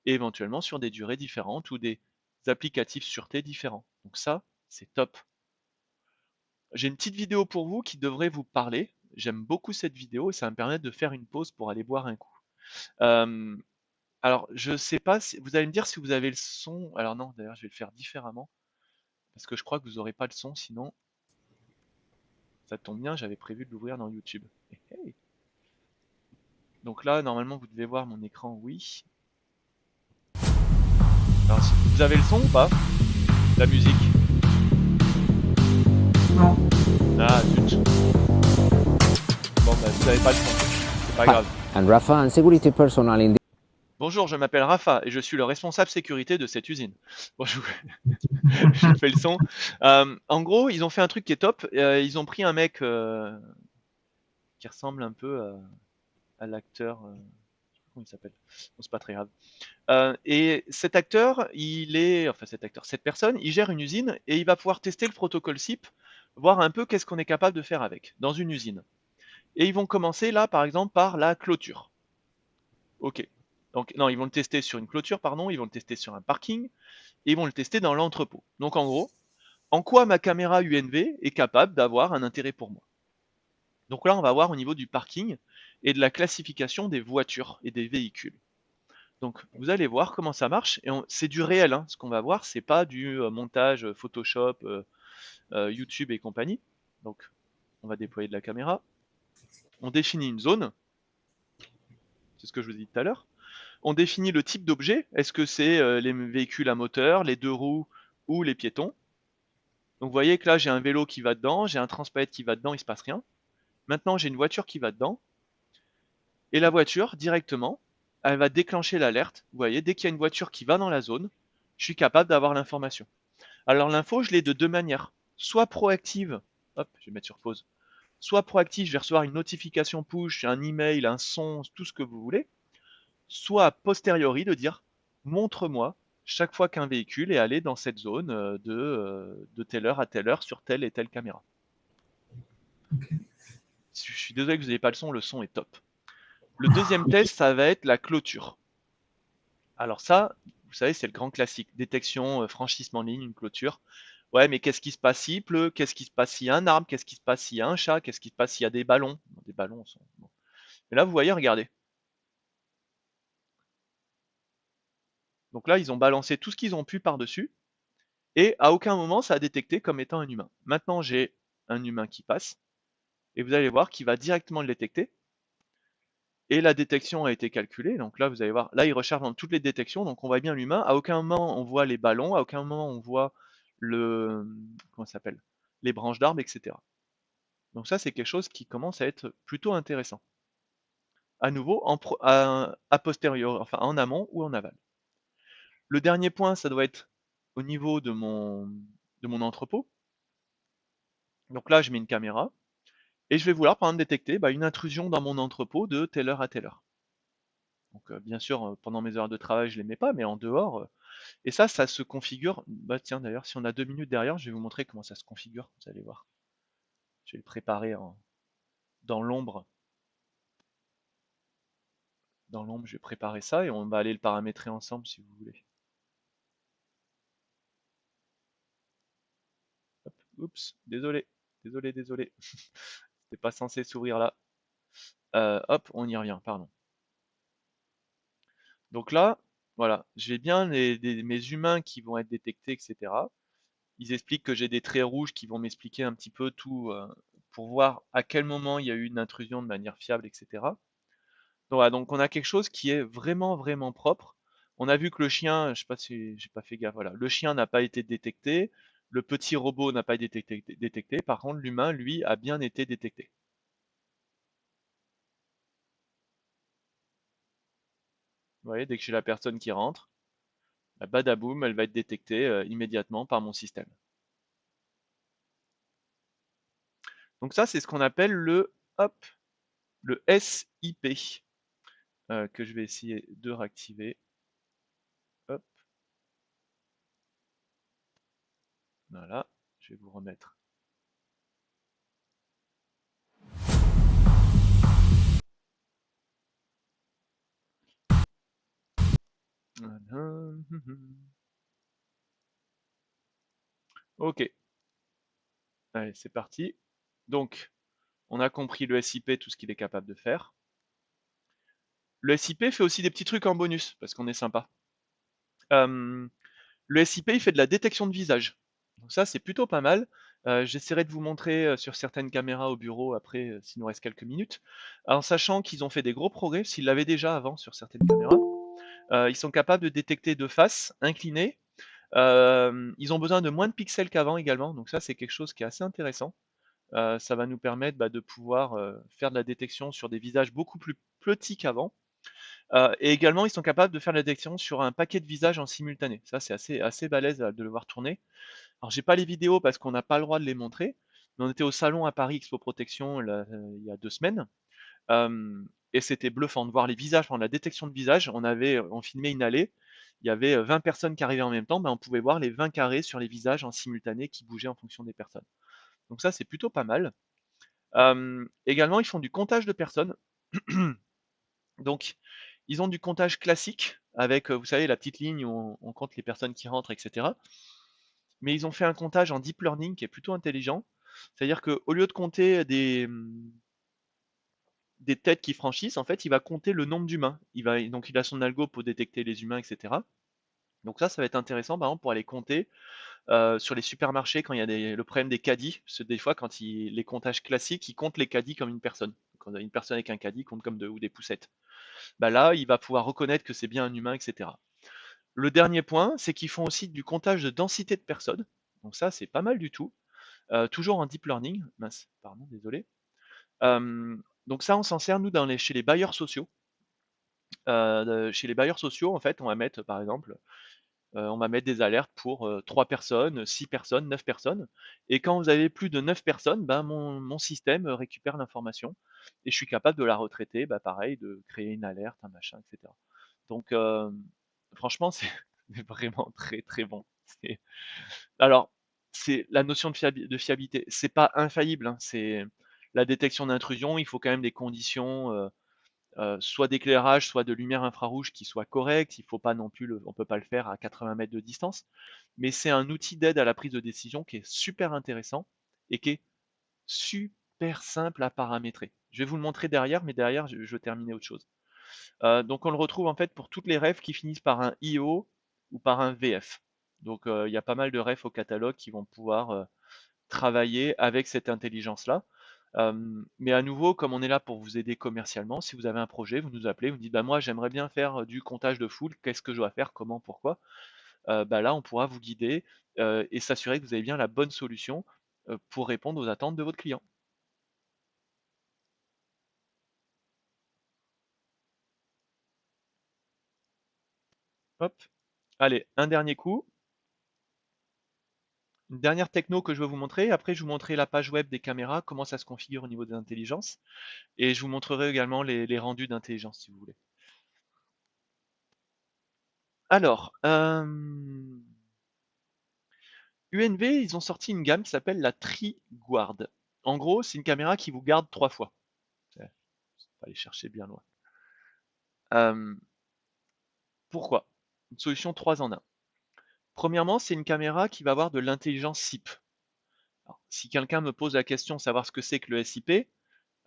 et éventuellement sur des durées différentes ou des applicatifs sûreté différents. Donc ça, c'est top. J'ai une petite vidéo pour vous qui devrait vous parler. J'aime beaucoup cette vidéo et ça va me permettre de faire une pause pour aller boire un coup. Euh, alors, je sais pas si vous allez me dire si vous avez le son. Alors non, d'ailleurs, je vais le faire différemment parce que je crois que vous n'aurez pas le son, sinon ça tombe bien, j'avais prévu de l'ouvrir dans YouTube. Hey. Donc là, normalement, vous devez voir mon écran, oui. Alors, vous avez le son ou pas? La musique? Non. Ah, zut. Bon, bah, vous n'avez pas le son. C'est pas grave. And Rafa and security personnel in Bonjour, je m'appelle Rafa et je suis le responsable sécurité de cette usine. Bonjour, je fais le son. En gros, ils ont fait un truc qui est top. Ils ont pris un mec qui ressemble un peu à l'acteur. Je sais pas comment il s'appelle. Bon, c'est pas très grave. Et cet acteur, cette personne, il gère une usine et il va pouvoir tester le protocole SIP, voir un peu qu'est-ce qu'on est capable de faire avec dans une usine. Et ils vont commencer là, par exemple, par la clôture. Ok. Donc, non, ils vont le tester sur une clôture, pardon, ils vont le tester sur un parking, et ils vont le tester dans l'entrepôt. Donc, en gros, en quoi ma caméra UNV est capable d'avoir un intérêt pour moi. Donc là, on va voir au niveau du parking et de la classification des voitures et des véhicules. Donc, vous allez voir comment ça marche. Et c'est du réel, hein. Ce qu'on va voir, c'est pas du montage Photoshop, YouTube et compagnie. Donc, on va déployer de la caméra. On définit une zone. C'est ce que je vous ai dit tout à l'heure. On définit le type d'objet. Est-ce que c'est les véhicules à moteur, les 2 roues ou les piétons? Donc vous voyez que là, j'ai un vélo qui va dedans, j'ai un transpalette qui va dedans, il se passe rien. Maintenant, j'ai une voiture qui va dedans. Et la voiture, directement, elle va déclencher l'alerte. Vous voyez, dès qu'il y a une voiture qui va dans la zone, je suis capable d'avoir l'information. Alors l'info, je l'ai de deux manières. Soit proactive, hop, je vais mettre sur pause. Soit proactive, je vais recevoir une notification push, un email, un son, tout ce que vous voulez. Soit a posteriori de dire, montre-moi chaque fois qu'un véhicule est allé dans cette zone de telle heure à telle heure sur telle et telle caméra. Ok. Je suis désolé que vous n'ayez pas le son est top. Le deuxième test, ça va être la clôture. Alors ça, vous savez, c'est le grand classique. Détection, franchissement en ligne, une clôture. Ouais, mais qu'est-ce qui se passe s'il pleut? Qu'est-ce qui se passe s'il y a un arbre? Qu'est-ce qui se passe s'il y a un chat? Qu'est-ce qui se passe s'il y a des ballons? Bon, des ballons sont... Bon. Mais là, vous voyez, regardez. Donc là, ils ont balancé tout ce qu'ils ont pu par-dessus. Et à aucun moment, ça a détecté comme étant un humain. Maintenant, j'ai un humain qui passe. Et vous allez voir qu'il va directement le détecter. Et la détection a été calculée. Donc là, vous allez voir, là, il recherche dans toutes les détections. Donc on voit bien l'humain. À aucun moment, on voit les ballons. À aucun moment, on voit le, comment ça s'appelle? Les branches d'arbres, etc. Donc ça, c'est quelque chose qui commence à être plutôt intéressant. À nouveau, a posteriori, enfin en amont ou en aval. Le dernier point, ça doit être au niveau de mon entrepôt. Donc là, je mets une caméra. Et je vais vouloir, par exemple, détecter une intrusion dans mon entrepôt de telle heure à telle heure. Donc, bien sûr, pendant mes heures de travail, je ne les mets pas, mais en dehors. Et ça se configure. Bah tiens, d'ailleurs, si on a 2 minutes derrière, je vais vous montrer comment ça se configure. Vous allez voir. Je vais le préparer dans l'ombre. Dans l'ombre, je vais préparer ça et on va aller le paramétrer ensemble si vous voulez. Hop, oups, désolé, désolé. C'était pas censé s'ouvrir là. Hop, on y revient, pardon. Donc là, voilà, j'ai bien mes humains qui vont être détectés, etc. Ils expliquent que j'ai des traits rouges qui vont m'expliquer un petit peu tout pour voir à quel moment il y a eu une intrusion de manière fiable, etc. Donc, voilà, donc on a quelque chose qui est vraiment vraiment propre. On a vu que le chien, je sais pas si j'ai pas fait gaffe, voilà, le chien n'a pas été détecté, le petit robot n'a pas été détecté, par contre l'humain, lui, a bien été détecté. Vous voyez, dès que j'ai la personne qui rentre, badaboum, elle va être détectée immédiatement par mon système. Donc ça, c'est ce qu'on appelle hop, le SIP, que je vais essayer de réactiver. Hop, voilà, je vais vous remettre. Ok, allez, c'est parti. Donc, on a compris le SIP, tout ce qu'il est capable de faire. Le SIP fait aussi des petits trucs en bonus, parce qu'on est sympa. Le SIP, il fait de la détection de visage. Donc ça, c'est plutôt pas mal. J'essaierai de vous montrer sur certaines caméras au bureau après, s'il nous reste quelques minutes. En sachant qu'ils ont fait des gros progrès, s'ils l'avaient déjà avant sur certaines caméras. Ils sont capables de détecter de face, incliné. Ils ont besoin de moins de pixels qu'avant également, donc ça c'est quelque chose qui est assez intéressant. Ça va nous permettre de pouvoir faire de la détection sur des visages beaucoup plus petits qu'avant. Et également, ils sont capables de faire de la détection sur un paquet de visages en simultané. Ça, c'est assez balèze de le voir tourner. Alors, j'ai pas les vidéos parce qu'on n'a pas le droit de les montrer, mais on était au salon à Paris Expo Protection il y a 2 semaines. Et c'était bluffant de voir les visages, pendant la détection de visage. On filmait une allée, il y avait 20 personnes qui arrivaient en même temps, on pouvait voir les 20 carrés sur les visages en simultané qui bougeaient en fonction des personnes. Donc ça, c'est plutôt pas mal. Également, ils font du comptage de personnes. Donc, ils ont du comptage classique avec, vous savez, la petite ligne où on compte les personnes qui rentrent, etc. Mais ils ont fait un comptage en deep learning qui est plutôt intelligent. C'est-à-dire qu'au lieu de compter des têtes qui franchissent, en fait, il va compter le nombre d'humains. Donc, il a son algo pour détecter les humains, etc. Donc ça va être intéressant, par exemple, pour aller compter sur les supermarchés quand il y a le problème des caddies. Parce que des fois, quand les comptages classiques, ils comptent les caddies comme une personne. Quand on a une personne avec un caddie, ils comptent comme ou des poussettes. bah là, il va pouvoir reconnaître que c'est bien un humain, etc. Le dernier point, c'est qu'ils font aussi du comptage de densité de personnes. Donc ça, c'est pas mal du tout. Toujours en deep learning. Mince, pardon, désolé. Donc ça, on s'en sert, nous, chez les bailleurs sociaux. Chez les bailleurs sociaux, en fait, on va mettre, par exemple, on va mettre des alertes pour 3 personnes, 6 personnes, 9 personnes. Et quand vous avez plus de 9 personnes, ben mon système récupère l'information et je suis capable de la retraiter, bah, pareil, de créer une alerte, un machin, etc. Donc, franchement, c'est vraiment très très bon. Alors, c'est la notion de fiabilité. C'est pas infaillible, hein, c'est la détection d'intrusion. Il faut quand même des conditions soit d'éclairage, soit de lumière infrarouge qui soit correcte. Il faut pas non plus, on peut pas le faire à 80 mètres de distance. Mais c'est un outil d'aide à la prise de décision qui est super intéressant et qui est super simple à paramétrer. Je vais vous le montrer derrière, mais derrière, je vais terminer autre chose. Donc on le retrouve en fait pour toutes les refs qui finissent par un IO ou par un VF. Donc il y a pas mal de refs au catalogue qui vont pouvoir travailler avec cette intelligence-là. Mais à nouveau, comme on est là pour vous aider commercialement, si vous avez un projet, vous nous appelez, vous dites bah moi j'aimerais bien faire du comptage de foule, qu'est-ce que je dois faire, comment, pourquoi? Bah là on pourra vous guider et s'assurer que vous avez bien la bonne solution pour répondre aux attentes de votre client. Hop, allez, un dernier coup. Une dernière techno que je veux vous montrer. Après, je vous montrerai la page web des caméras, comment ça se configure au niveau des intelligences. Et je vous montrerai également les rendus d'intelligence si vous voulez. Alors, UNV, ils ont sorti une gamme qui s'appelle la TriGuard. En gros, c'est une caméra qui vous garde 3 fois. Faut pas aller chercher bien loin. Pourquoi? Une solution 3 en 1. Premièrement, c'est une caméra qui va avoir de l'intelligence SIP. Alors, si quelqu'un me pose la question de savoir ce que c'est que le SIP, il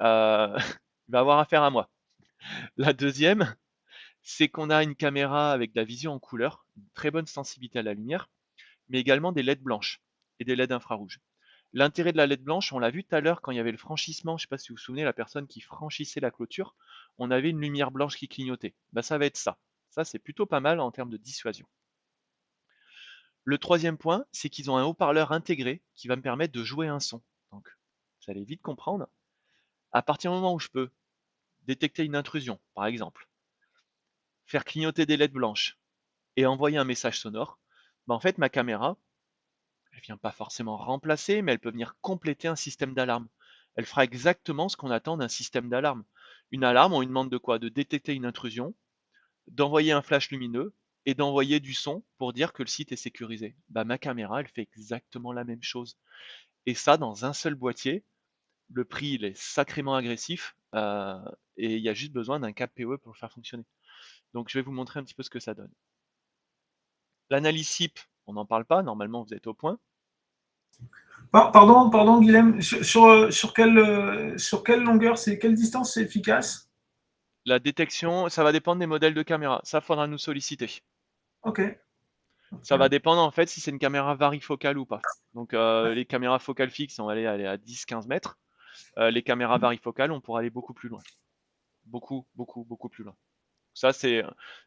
va avoir affaire à moi. La deuxième, c'est qu'on a une caméra avec de la vision en couleur, une très bonne sensibilité à la lumière, mais également des LED blanches et des LED infrarouges. L'intérêt de la LED blanche, on l'a vu tout à l'heure quand il y avait le franchissement, je ne sais pas si vous vous souvenez, la personne qui franchissait la clôture, on avait une lumière blanche qui clignotait. Bah, ça va être ça. Ça, c'est plutôt pas mal en termes de dissuasion. Le troisième point, c'est qu'ils ont un haut-parleur intégré qui va me permettre de jouer un son. Donc, vous allez vite comprendre. À partir du moment où je peux détecter une intrusion, par exemple, faire clignoter des LED blanches et envoyer un message sonore, bah en fait ma caméra, elle vient pas forcément remplacer, mais elle peut venir compléter un système d'alarme. Elle fera exactement ce qu'on attend d'un système d'alarme. Une alarme, on lui demande de quoi? De détecter une intrusion, d'envoyer un flash lumineux et d'envoyer du son pour dire que le site est sécurisé. Bah ma caméra, elle fait exactement la même chose. Et ça dans un seul boîtier. Le prix, il est sacrément agressif et il y a juste besoin d'un câble PoE pour le faire fonctionner. Donc je vais vous montrer un petit peu ce que ça donne. L'analyse SIP, on n'en parle pas, normalement vous êtes au point. Pardon, Guilhem, sur quelle longueur, quelle distance c'est efficace? La détection, ça va dépendre des modèles de caméra. Ça, faudra nous solliciter. Ok. Ça va dépendre en fait si c'est une caméra varifocale ou pas. Donc Ouais. les caméras focales fixes, on va aller à 10-15 mètres. Les caméras varifocales, on pourra aller beaucoup plus loin. Beaucoup, beaucoup, beaucoup plus loin. Ça, c'est.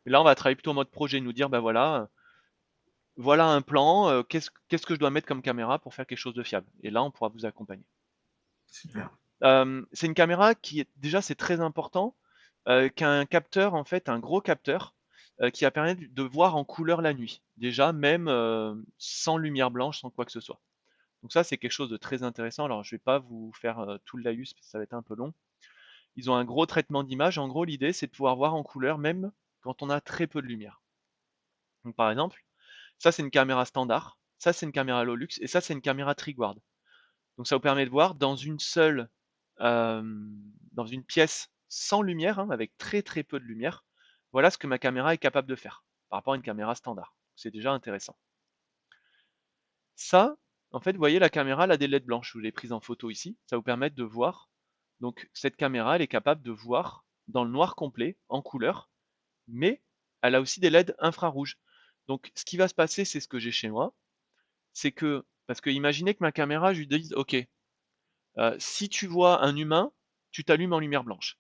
Là, on va travailler plutôt en mode projet, nous dire, ben voilà, voilà un plan, qu'est-ce que je dois mettre comme caméra pour faire quelque chose de fiable. Et là, on pourra vous accompagner. Super. C'est une caméra qui est déjà c'est très important, qui a un capteur en fait, un gros capteur qui va permettre de voir en couleur la nuit. Déjà même sans lumière blanche, sans quoi que ce soit. Donc ça c'est quelque chose de très intéressant. Alors je vais pas vous faire tout le laïus parce que ça va être un peu long. Ils ont un gros traitement d'image. En gros l'idée c'est de pouvoir voir en couleur même quand on a très peu de lumière. Donc par exemple, ça c'est une caméra standard, ça c'est une caméra low lux et ça c'est une caméra triguard. Donc ça vous permet de voir euh, dans une pièce sans lumière, hein, avec très très peu de lumière, voilà ce que ma caméra est capable de faire par rapport à une caméra standard. C'est déjà intéressant. Ça, en fait, vous voyez la caméra, elle a des LED blanches, je vous l'ai prise en photo ici, ça vous permet de voir. Donc cette caméra, elle est capable de voir dans le noir complet, en couleur, mais elle a aussi des LED infrarouges. Donc ce qui va se passer, c'est ce que j'ai chez moi, c'est que, parce que imaginez que ma caméra, je lui dise, ok, si tu vois un humain, tu t'allumes en lumière blanche.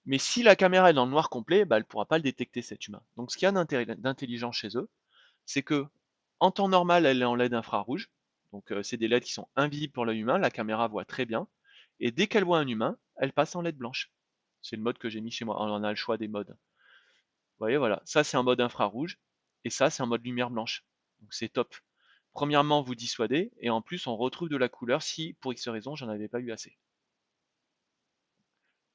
Mais si la caméra est dans le noir complet, bah, elle pourra pas le détecter cet humain. Donc ce qu'il y a d'intelligent chez eux, c'est que en temps normal, elle est en LED infrarouge. Donc c'est des LED qui sont invisibles pour l'œil humain, la caméra voit très bien. Et dès qu'elle voit un humain, elle passe en LED blanche. C'est le mode que j'ai mis chez moi. On en a le choix des modes. Vous voyez, voilà. Ça, c'est en mode infrarouge. Et ça, c'est en mode lumière blanche. Donc c'est top. Premièrement, vous dissuadez. Et en plus, on retrouve de la couleur si, pour X raison, j'en avais pas eu assez.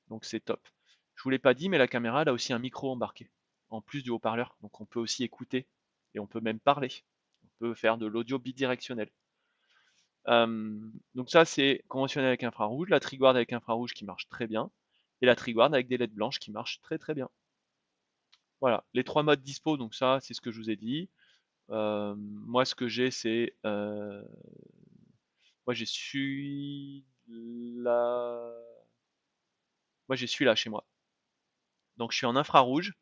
Donc c'est top. Je vous l'ai pas dit, mais la caméra elle a aussi un micro embarqué, en plus du haut-parleur. Donc on peut aussi écouter et on peut même parler. On peut faire de l'audio bidirectionnel. Donc ça c'est conventionnel avec infrarouge, la Triguard avec infrarouge qui marche très bien, et la Triguard avec des LED blanches qui marchent très très bien. Voilà, les trois modes dispo, donc ça c'est ce que je vous ai dit. Moi ce que j'ai c'est moi j'ai celui-là. Moi j'ai celui-là chez moi. Donc je suis en infrarouge.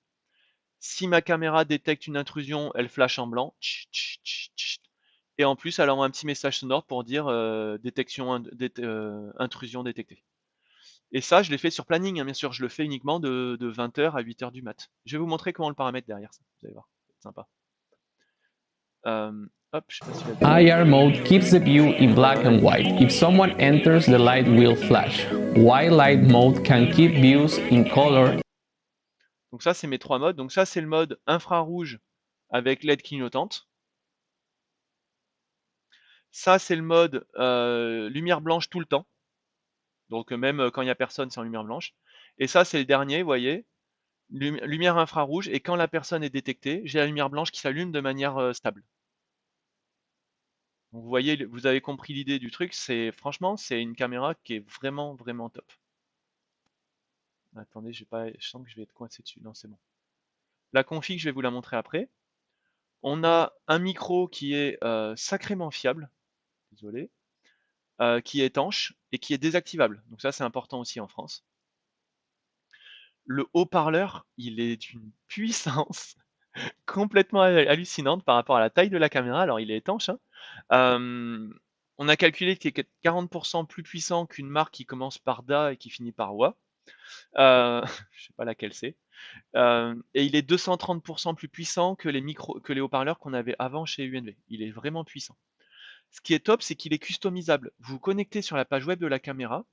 Si ma caméra détecte une intrusion, elle flash en blanc. Et en plus, elle envoie un petit message sonore pour dire intrusion détectée. Et ça, je l'ai fait sur planning, hein, bien sûr. Je le fais uniquement de 20h à 8h du mat. Je vais vous montrer comment le paramètre derrière ça. Vous allez voir, c'est sympa. Hop, je sais pas si la vidéo... IR mode keeps the view in black and white. If someone enters, the light will flash. White light mode can keep views in color. Donc ça, c'est mes trois modes. Donc ça, c'est le mode infrarouge avec LED clignotante. Ça, c'est le mode lumière blanche tout le temps. Donc même quand il n'y a personne, c'est en lumière blanche. Et ça, c'est le dernier, vous voyez, lumière infrarouge. Et quand la personne est détectée, j'ai la lumière blanche qui s'allume de manière stable. Donc vous voyez, vous avez compris l'idée du truc. Franchement, c'est une caméra qui est vraiment, vraiment top. Attendez, je sens que je vais être coincé dessus. Non, c'est bon. La config, je vais vous la montrer après. On a un micro qui est sacrément fiable. Désolé. Qui est étanche et qui est désactivable. Donc ça, c'est important aussi en France. Le haut-parleur, il est d'une puissance complètement hallucinante par rapport à la taille de la caméra. Alors, il est étanche, hein. On a calculé qu'il est 40% plus puissant qu'une marque qui commence par DA et qui finit par WA. Je sais pas laquelle c'est. Et il est 230% plus puissant que les haut-parleurs qu'on avait avant chez UNV. Il est vraiment puissant. Ce qui est top, c'est qu'il est customisable. Vous vous connectez sur la page web de la caméra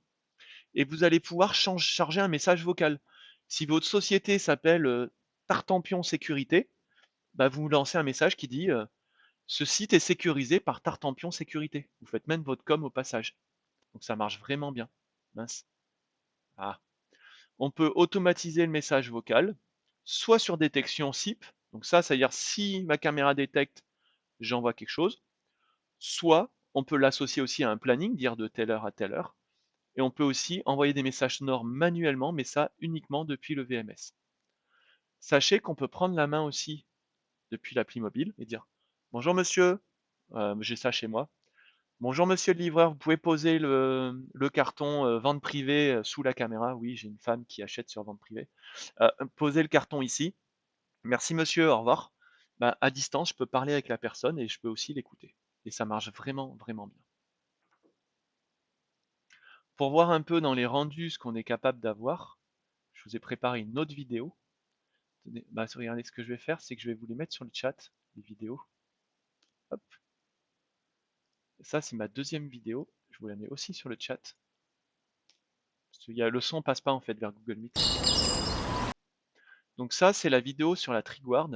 et vous allez pouvoir charger un message vocal. Si votre société s'appelle Tartampion Sécurité, bah vous lancez un message qui dit ce site est sécurisé par Tartampion Sécurité. Vous faites même votre com au passage. Donc ça marche vraiment bien. Mince. Ah. On peut automatiser le message vocal, soit sur détection SIP. Donc ça, c'est-à-dire si ma caméra détecte, j'envoie quelque chose. Soit on peut l'associer aussi à un planning, dire de telle heure à telle heure. Et on peut aussi envoyer des messages sonores manuellement, mais ça uniquement depuis le VMS. Sachez qu'on peut prendre la main aussi depuis l'appli mobile et dire bonjour monsieur, j'ai ça chez moi. Bonjour monsieur le livreur, vous pouvez poser le carton vente privée sous la caméra. Oui, j'ai une femme qui achète sur vente privée. Posez le carton ici. Merci monsieur, au revoir. Bah, à distance, je peux parler avec la personne et je peux aussi l'écouter. Et ça marche vraiment, vraiment bien. Pour voir un peu dans les rendus ce qu'on est capable d'avoir, je vous ai préparé une autre vidéo. Bah, regardez, ce que je vais faire, c'est que je vais vous les mettre sur le chat, les vidéos. Hop. Ça, c'est ma deuxième vidéo. Je vous la mets aussi sur le chat. Parce que le son passe pas en fait vers Google Meet. Donc ça, c'est la vidéo sur la Triguard.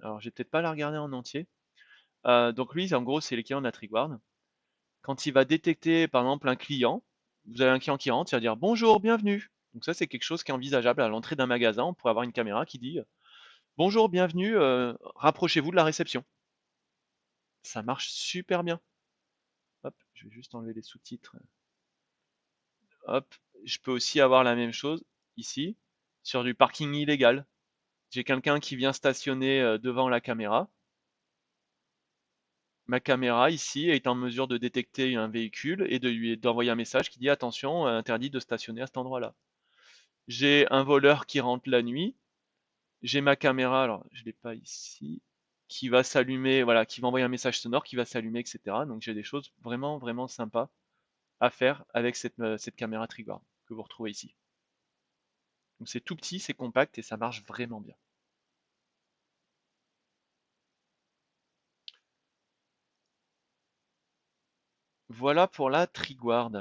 Alors, je vais peut-être pas la regarder en entier. Donc lui, en gros, c'est l'équivalent de la Triguard. Quand il va détecter, par exemple, un client, vous avez un client qui rentre, il va dire bonjour, bienvenue. Donc ça, c'est quelque chose qui est envisageable à l'entrée d'un magasin. On pourrait avoir une caméra qui dit bonjour, bienvenue, rapprochez-vous de la réception. Ça marche super bien. Hop, je vais juste enlever les sous-titres. Hop, je peux aussi avoir la même chose ici sur du parking illégal. J'ai quelqu'un qui vient stationner devant la caméra. Ma caméra ici est en mesure de détecter un véhicule et d'envoyer un message qui dit attention, interdit de stationner à cet endroit-là. J'ai un voleur qui rentre la nuit. J'ai ma caméra, alors je l'ai pas ici, qui va s'allumer, voilà, qui va envoyer un message sonore, qui va s'allumer, etc. Donc j'ai des choses vraiment, vraiment sympas à faire avec cette caméra Triguard que vous retrouvez ici. Donc c'est tout petit, c'est compact et ça marche vraiment bien. Voilà pour la Triguard.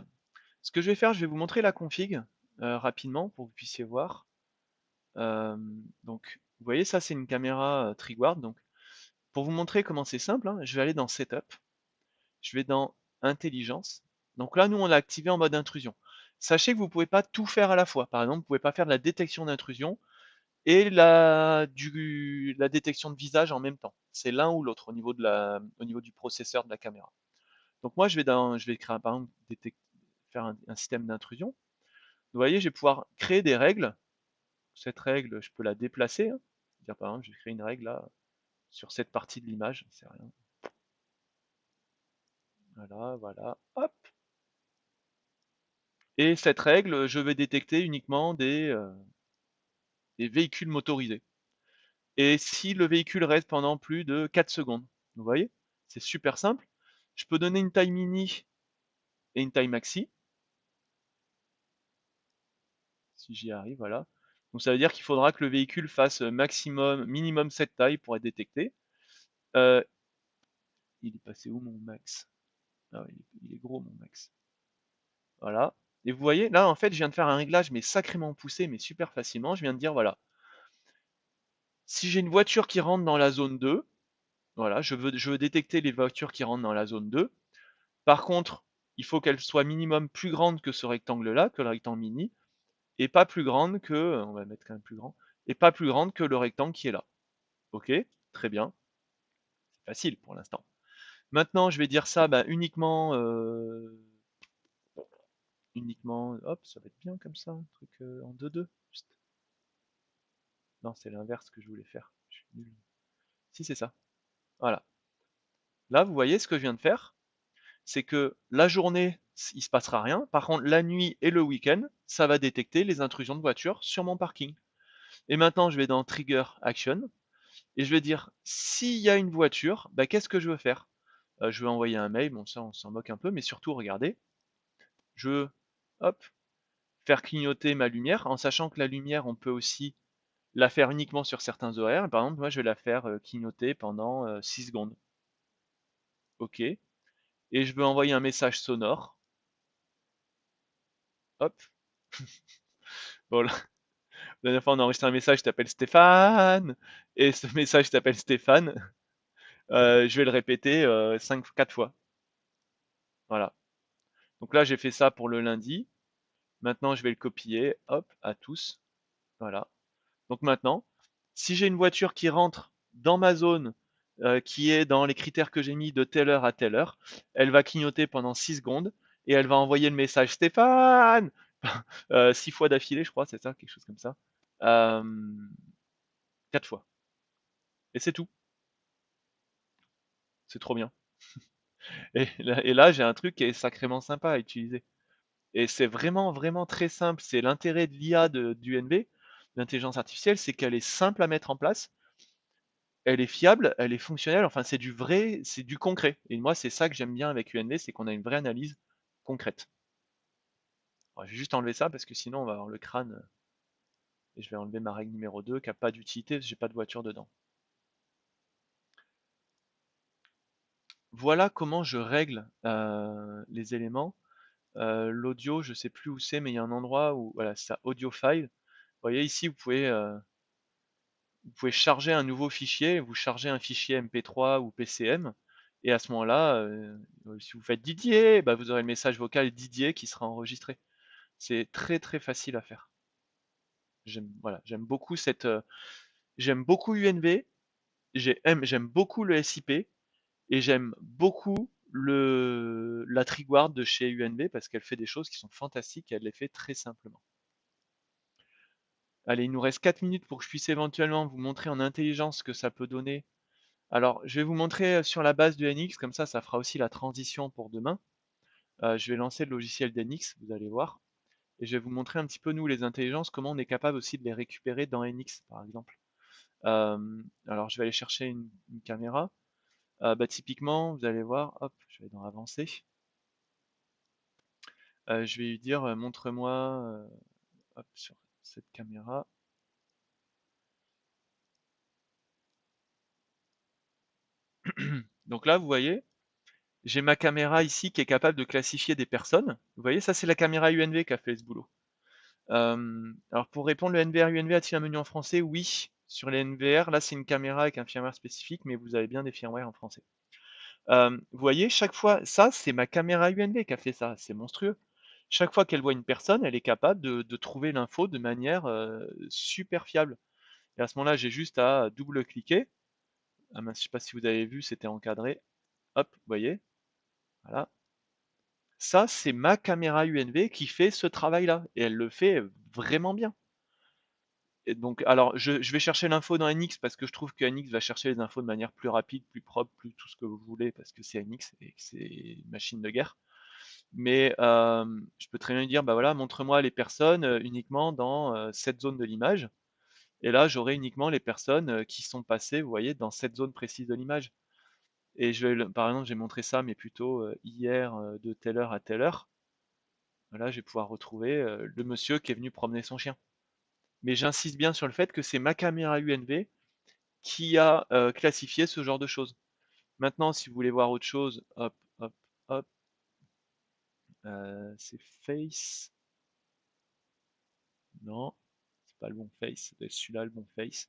Ce que je vais faire, je vais vous montrer la config rapidement pour que vous puissiez voir. Donc, vous voyez, ça c'est une caméra Triguard. Donc, pour vous montrer comment c'est simple, hein, je vais aller dans Setup, je vais dans Intelligence. Donc là, nous, on l'a activé en mode intrusion. Sachez que vous ne pouvez pas tout faire à la fois. Par exemple, vous ne pouvez pas faire de la détection d'intrusion et la détection de visage en même temps. C'est l'un ou l'autre au niveau du processeur de la caméra. Donc moi, je vais créer, par exemple, faire un système d'intrusion. Vous voyez, je vais pouvoir créer des règles. Cette règle, je peux la déplacer, hein. Dire, par exemple, je vais créer une règle là, sur cette partie de l'image, c'est rien. Voilà, voilà, hop. Et cette règle, je vais détecter uniquement des véhicules motorisés. Et si le véhicule reste pendant plus de 4 secondes, vous voyez, c'est super simple. Je peux donner une taille mini et une taille maxi. Si j'y arrive, voilà. Donc ça veut dire qu'il faudra que le véhicule fasse minimum cette taille pour être détecté. Il est passé où mon max? Ah ouais, il est gros mon max. Voilà. Et vous voyez, là en fait, je viens de faire un réglage mais sacrément poussé, mais super facilement. Je viens de dire voilà, si j'ai une voiture qui rentre dans la zone 2, voilà, je veux détecter les voitures qui rentrent dans la zone 2. Par contre, il faut qu'elle soit minimum plus grande que ce rectangle-là, que le rectangle mini, et pas plus grande que, on va mettre quand même plus grand, et pas plus grande que le rectangle qui est là. Ok, très bien, c'est facile pour l'instant. Maintenant, je vais dire ça bah, uniquement, hop, ça va être bien comme ça, un truc en 2-2. Non, c'est l'inverse que je voulais faire. Je suis nul. Si, c'est ça. Voilà. Là, vous voyez ce que je viens de faire, c'est que la journée, il se passera rien. Par contre, la nuit et le week-end, ça va détecter les intrusions de voitures sur mon parking. Et maintenant, je vais dans Trigger Action et je vais dire s'il y a une voiture, bah, qu'est-ce que je veux faire? Je veux envoyer un mail, bon ça on s'en moque un peu, mais surtout regardez, je veux hop, faire clignoter ma lumière, en sachant que la lumière on peut aussi la faire uniquement sur certains horaires. Par exemple, moi je vais la faire clignoter pendant 6 secondes. Ok. Et je veux envoyer un message sonore. Hop. Bon, la dernière fois on a enregistré un message, je t'appelle Stéphane. Et ce message t'appelle Stéphane. Je vais le répéter 4 fois. Voilà. Donc là j'ai fait ça pour le lundi. Maintenant je vais le copier. Hop, à tous. Voilà. Donc maintenant, si j'ai une voiture qui rentre dans ma zone, qui est dans les critères que j'ai mis de telle heure à telle heure, elle va clignoter pendant 6 secondes et elle va envoyer le message Stéphane 6 fois d'affilée, je crois, c'est ça, quelque chose comme ça. 4 fois. Et c'est tout. C'est trop bien. Et là j'ai un truc qui est sacrément sympa à utiliser. Et c'est vraiment, vraiment très simple. C'est l'intérêt de l'IA du NV, l'intelligence artificielle, c'est qu'elle est simple à mettre en place. Elle est fiable, elle est fonctionnelle, enfin c'est du vrai, c'est du concret. Et moi c'est ça que j'aime bien avec UNV, c'est qu'on a une vraie analyse concrète. Alors, je vais juste enlever ça parce que sinon on va avoir le crâne et je vais enlever ma règle numéro 2 qui n'a pas d'utilité parce que j'ai pas de voiture dedans. Voilà comment je règle les éléments. L'audio, je sais plus où c'est, mais il y a un endroit où voilà, c'est ça, audio file. Vous voyez ici, vous pouvez charger un nouveau fichier, vous chargez un fichier MP3 ou PCM, et à ce moment-là, si vous faites Didier, bah vous aurez le message vocal Didier qui sera enregistré. C'est très très facile à faire. Voilà, j'aime beaucoup UNV, j'aime beaucoup le SIP, et j'aime beaucoup la Triguard de chez UNV parce qu'elle fait des choses qui sont fantastiques et elle les fait très simplement. Allez, il nous reste 4 minutes pour que je puisse éventuellement vous montrer en intelligence ce que ça peut donner. Alors, je vais vous montrer sur la base du NX, comme ça fera aussi la transition pour demain. Je vais lancer le logiciel d'NX, vous allez voir. Et je vais vous montrer un petit peu, nous, les intelligences, comment on est capable aussi de les récupérer dans NX, par exemple. Alors, je vais aller chercher une caméra. Bah, typiquement, vous allez voir, hop, je vais dans Avancer. Je vais lui dire, montre-moi, hop, sur cette caméra. Donc là, vous voyez, j'ai ma caméra ici qui est capable de classifier des personnes. Vous voyez, ça c'est la caméra UNV qui a fait ce boulot. Alors pour répondre, le NVR UNV a-t-il un menu en français? Oui, sur les NVR, là c'est une caméra avec un firmware spécifique, mais vous avez bien des firmware en français. Vous voyez, chaque fois, ça c'est ma caméra UNV qui a fait ça, c'est monstrueux. Chaque fois qu'elle voit une personne, elle est capable de trouver l'info de manière super fiable. Et à ce moment-là, j'ai juste à double-cliquer. Ah mince, je sais pas si vous avez vu, c'était encadré. Hop, vous voyez, voilà. Ça, c'est ma caméra UNV qui fait ce travail-là, et elle le fait vraiment bien. Et donc, alors, je vais chercher l'info dans NX parce que je trouve que NX va chercher les infos de manière plus rapide, plus propre, plus tout ce que vous voulez, parce que c'est NX et que c'est une machine de guerre. Mais je peux très bien lui dire, bah voilà, montre-moi les personnes uniquement dans cette zone de l'image. Et là, j'aurai uniquement les personnes qui sont passées, vous voyez, dans cette zone précise de l'image. Et par exemple, j'ai montré ça, mais plutôt hier, de telle heure à telle heure. Là, je vais pouvoir retrouver le monsieur qui est venu promener son chien. Mais j'insiste bien sur le fait que c'est ma caméra UNV qui a classifié ce genre de choses. Maintenant, si vous voulez voir autre chose, hop, hop, hop, c'est Face. Non, c'est pas le bon Face, c'est celui-là le bon Face.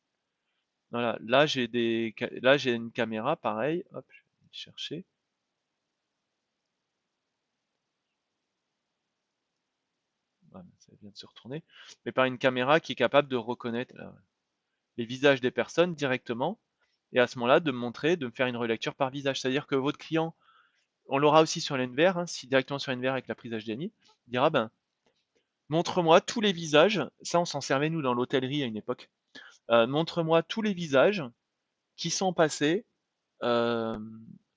Voilà, là j'ai une caméra, pareil, hop, je vais chercher. Voilà, ça vient de se retourner. Mais par une caméra qui est capable de reconnaître les visages des personnes directement, et à ce moment-là, de me montrer, de me faire une relecture par visage. C'est-à-dire que votre client, on l'aura aussi sur l'NVR, hein, si directement sur l'NVR avec la prise HDMI, il dira, ben, montre-moi tous les visages, ça on s'en servait nous dans l'hôtellerie à une époque, montre-moi tous les visages qui sont passés euh,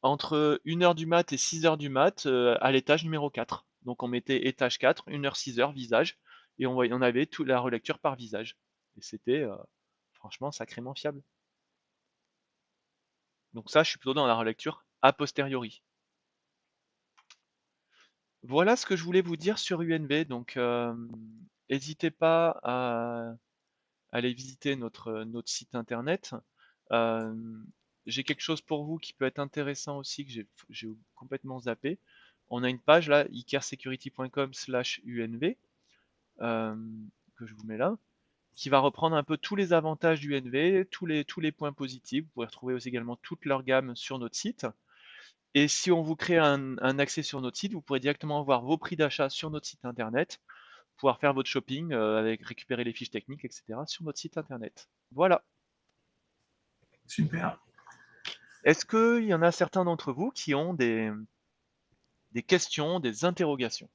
entre 1h du mat et 6h du mat à l'étage numéro 4. Donc on mettait étage 4, 1h, 6h, visage, et on avait toute la relecture par visage. Et c'était franchement sacrément fiable. Donc ça, je suis plutôt dans la relecture a posteriori. Voilà ce que je voulais vous dire sur UNV. Donc n'hésitez pas à aller visiter notre site internet. Euh, j'ai quelque chose pour vous qui peut être intéressant aussi, que j'ai complètement zappé. On a une page là, ikersecurity.com/UNV, que je vous mets là, qui va reprendre un peu tous les avantages du UNV, tous les points positifs. Vous pouvez retrouver aussi également toute leur gamme sur notre site. Et si on vous crée un accès sur notre site, vous pourrez directement voir vos prix d'achat sur notre site internet, pouvoir faire votre shopping, avec récupérer les fiches techniques, etc. sur notre site internet. Voilà. Super. Est-ce qu'il y en a certains d'entre vous qui ont des questions, des interrogations?